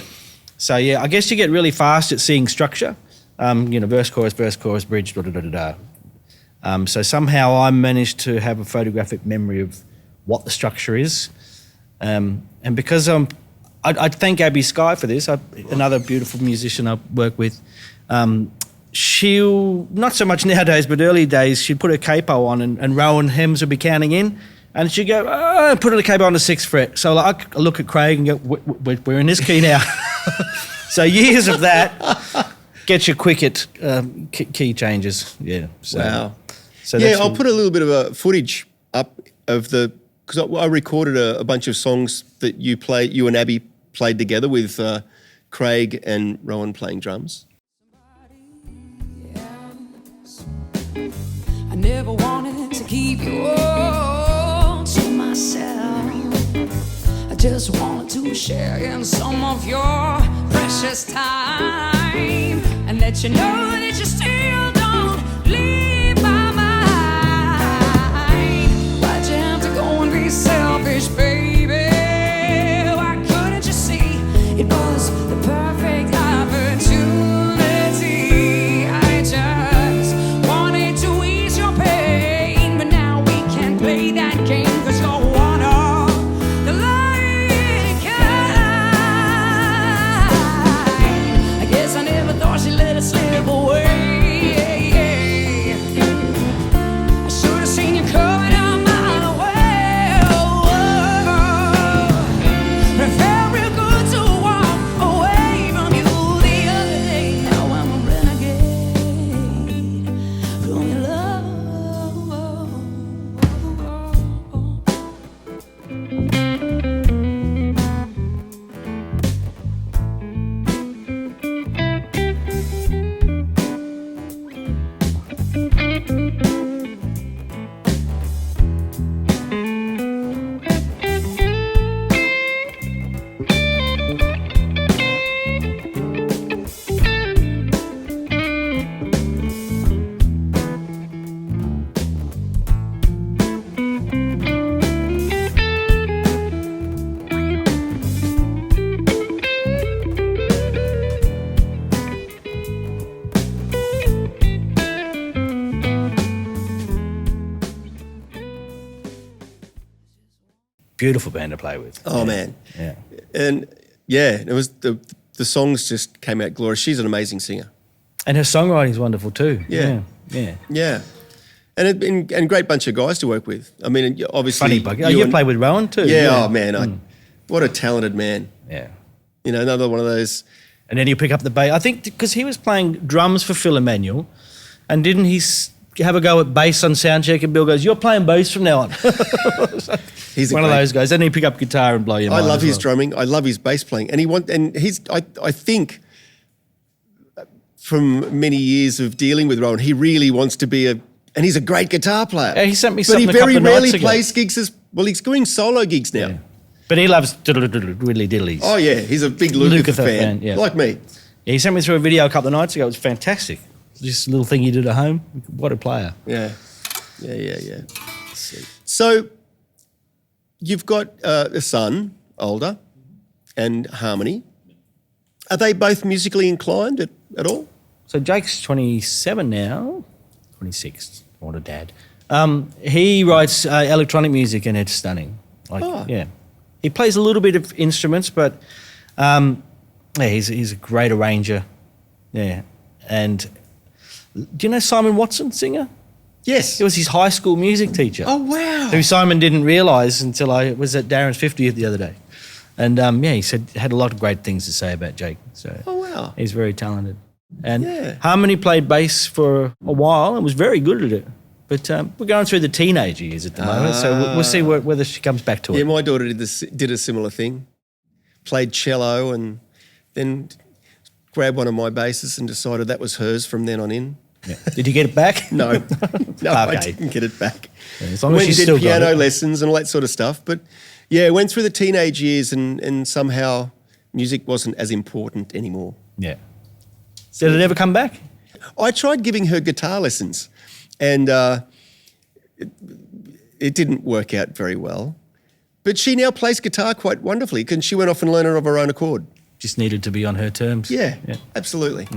So, yeah, I guess you get really fast at seeing structure. Verse, chorus, bridge, da, da, da, da, da. So somehow I managed to have a photographic memory of what the structure is. And because I'd thank Abby Skye for this, another beautiful musician I work with. She'll, not so much nowadays, but early days, she'd put her capo on and Rowan Hems would be counting in, and she'd go, put the capo on the 6th fret. So I look at Craig and go, we're in this key now. So years of that gets you quick at key changes. Yeah. So, wow. So I'll put a little bit of a footage up of because I recorded a bunch of songs that you and Abby played together with Craig and Rowan playing drums. I never wanted to keep you all to myself. I just wanted to share in some of your precious time and let you know that you still don't leave my mind. Why'd you have to go and be selfish, baby? Why couldn't you see it was the perfect opportunity? I just wanted to ease your pain, but now we can't play that game, 'cause you're one of the lying kind. I guess I never thought she'd let it slip away. I should have seen you coming a mile away. But it felt real good to walk away from you the other day. Now I'm a renegade from your love. beautiful band to play with. Oh, man. Yeah. And, it was the songs just came out glorious. She's an amazing singer. And her songwriting's wonderful too. Yeah. Yeah. And great bunch of guys to work with. I mean, obviously... Funny bug. You played with Rowan too. Yeah, oh, man. What a talented man. Yeah. You know, another one of those... And then you pick up the bass. I think because he was playing drums for Phil Emmanuel, and didn't he have a go at bass on soundcheck, and Bill goes, "You're playing bass from now on." He's one of those guys. Then he pick up guitar and blow your mind. I love his drumming. I love his bass playing, and I think from many years of dealing with Rowan. He really wants to be and he's a great guitar player. Yeah, he sent me but something he a couple very of rarely nights ago. plays gigs he's doing solo gigs now. Yeah. But he loves diddly diddlies. Oh yeah, he's a big Lukather fan, yeah. like me. Yeah, he sent me through a video a couple of nights ago. It was fantastic. Just a little thing he did at home. What a player. Yeah. So you've got a son, older, and Harmony. Are they both musically inclined at all? So Jake's 27 now, 26. What a dad. He writes electronic music and it's stunning. Yeah. He plays a little bit of instruments, but he's a great arranger. Yeah. And do you know Simon Watson, singer? Yes. He was his high school music teacher. Oh, wow. Who Simon didn't realise until I was at Darren's 50th the other day. And he said had a lot of great things to say about Jake. So wow. He's very talented. And Harmony played bass for a while and was very good at it. But we're going through the teenage years at the moment, so we'll see whether she comes back to it. Yeah, my daughter did a similar thing. Played cello and then grabbed one of my basses and decided that was hers from then on in. Yeah. Did you get it back? No, Okay. I didn't get it back. Yeah, as long as Went she's and did still got piano it. lessons and all that sort of stuff. But yeah, went through the teenage years and somehow music wasn't as important anymore. Yeah. Did it ever come back? I tried giving her guitar lessons and it didn't work out very well. But she now plays guitar quite wonderfully because she went off and learned it of her own accord. Just needed to be on her terms. Yeah. Absolutely.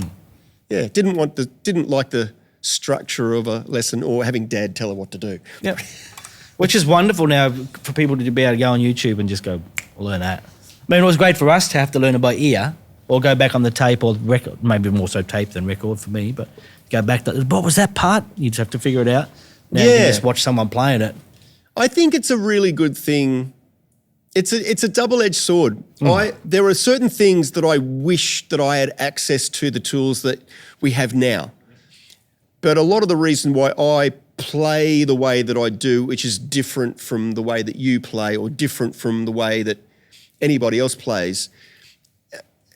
Yeah, didn't like the structure of a lesson or having Dad tell her what to do. Yep. Which is wonderful now for people to be able to go on YouTube and just go learn that. I mean, it was great for us to have to learn it by ear or go back on the tape or record, maybe more so tape than record for me, but go back to, what was that part? You'd have to figure it out. Now you can just watch someone playing it. I think it's a really good thing. It's a double-edged sword. There are certain things that I wish that I had access to the tools that we have now. But a lot of the reason why I play the way that I do, which is different from the way that you play or different from the way that anybody else plays,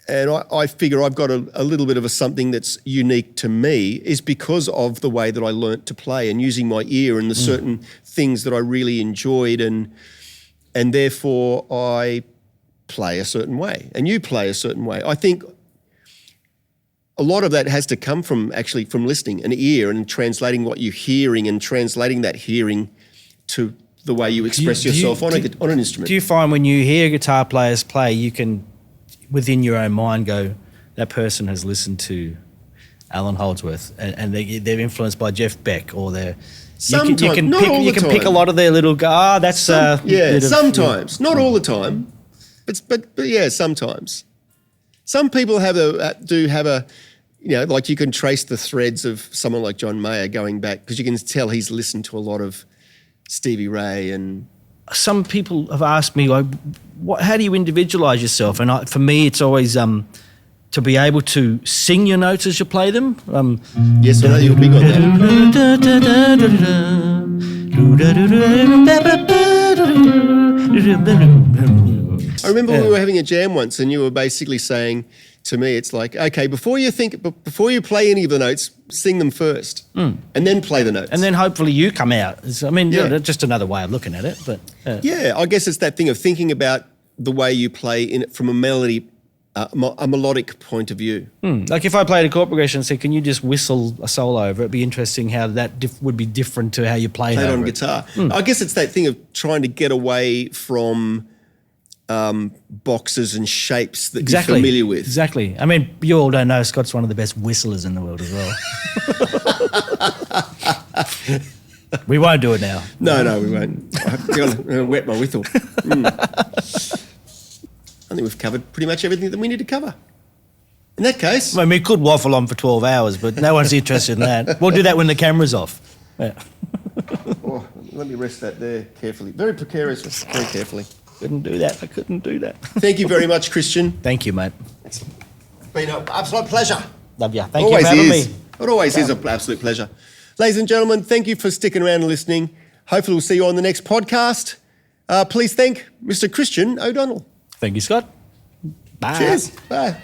and I figure I've got a little bit of something that's unique to me is because of the way that I learnt to play and using my ear and the certain things that I really enjoyed and therefore I play a certain way and you play a certain way. I think a lot of that has to come from listening, an ear and translating what you're hearing and translating that hearing to the way you express yourself on an instrument. Do you find when you hear guitar players play, you can, within your own mind, go, that person has listened to Alan Holdsworth and they're influenced by Jeff Beck or they're... Sometimes, you can not pick, all the you can time. pick a lot of their little... that's... sometimes. Not all the time. But yeah, sometimes. Some people do have a, like you can trace the threads of someone like John Mayer going back because you can tell he's listened to a lot of Stevie Ray and... Some people have asked me, like, how do you individualise yourself? And for me, it's always to be able to sing your notes as you play them. Yes, I know you're big on that. I remember we were having a jam once and you were basically saying to me, it's like, okay, before you play any of the notes, sing them first and then play the notes. And then hopefully you come out. Just another way of looking at it. But yeah, I guess it's that thing of thinking about the way you play in it from a melodic point of view. Like if I played a chord progression and said, can you just whistle a solo over it? It'd be interesting how that would be different to how you play it on guitar. I guess it's that thing of trying to get away from boxes and shapes that you're familiar with. Exactly. I mean, you all don't know Scott's one of the best whistlers in the world as well. We won't do it now. No, we won't. I'm going to wet my whistle. I think we've covered pretty much everything that we need to cover. In that case... I mean, we could waffle on for 12 hours, but no one's interested in that. We'll do that when the camera's off. Yeah. Let me rest that there carefully. Very precarious, very carefully. I couldn't do that. Thank you very much, Christian. Thank you, mate. It's been an absolute pleasure. Love you. Thank you for having me. It always is an absolute pleasure. Ladies and gentlemen, thank you for sticking around and listening. Hopefully we'll see you on the next podcast. Please thank Mr. Christian O'Donnell. Thank you, Scott. Bye. Cheers. Bye.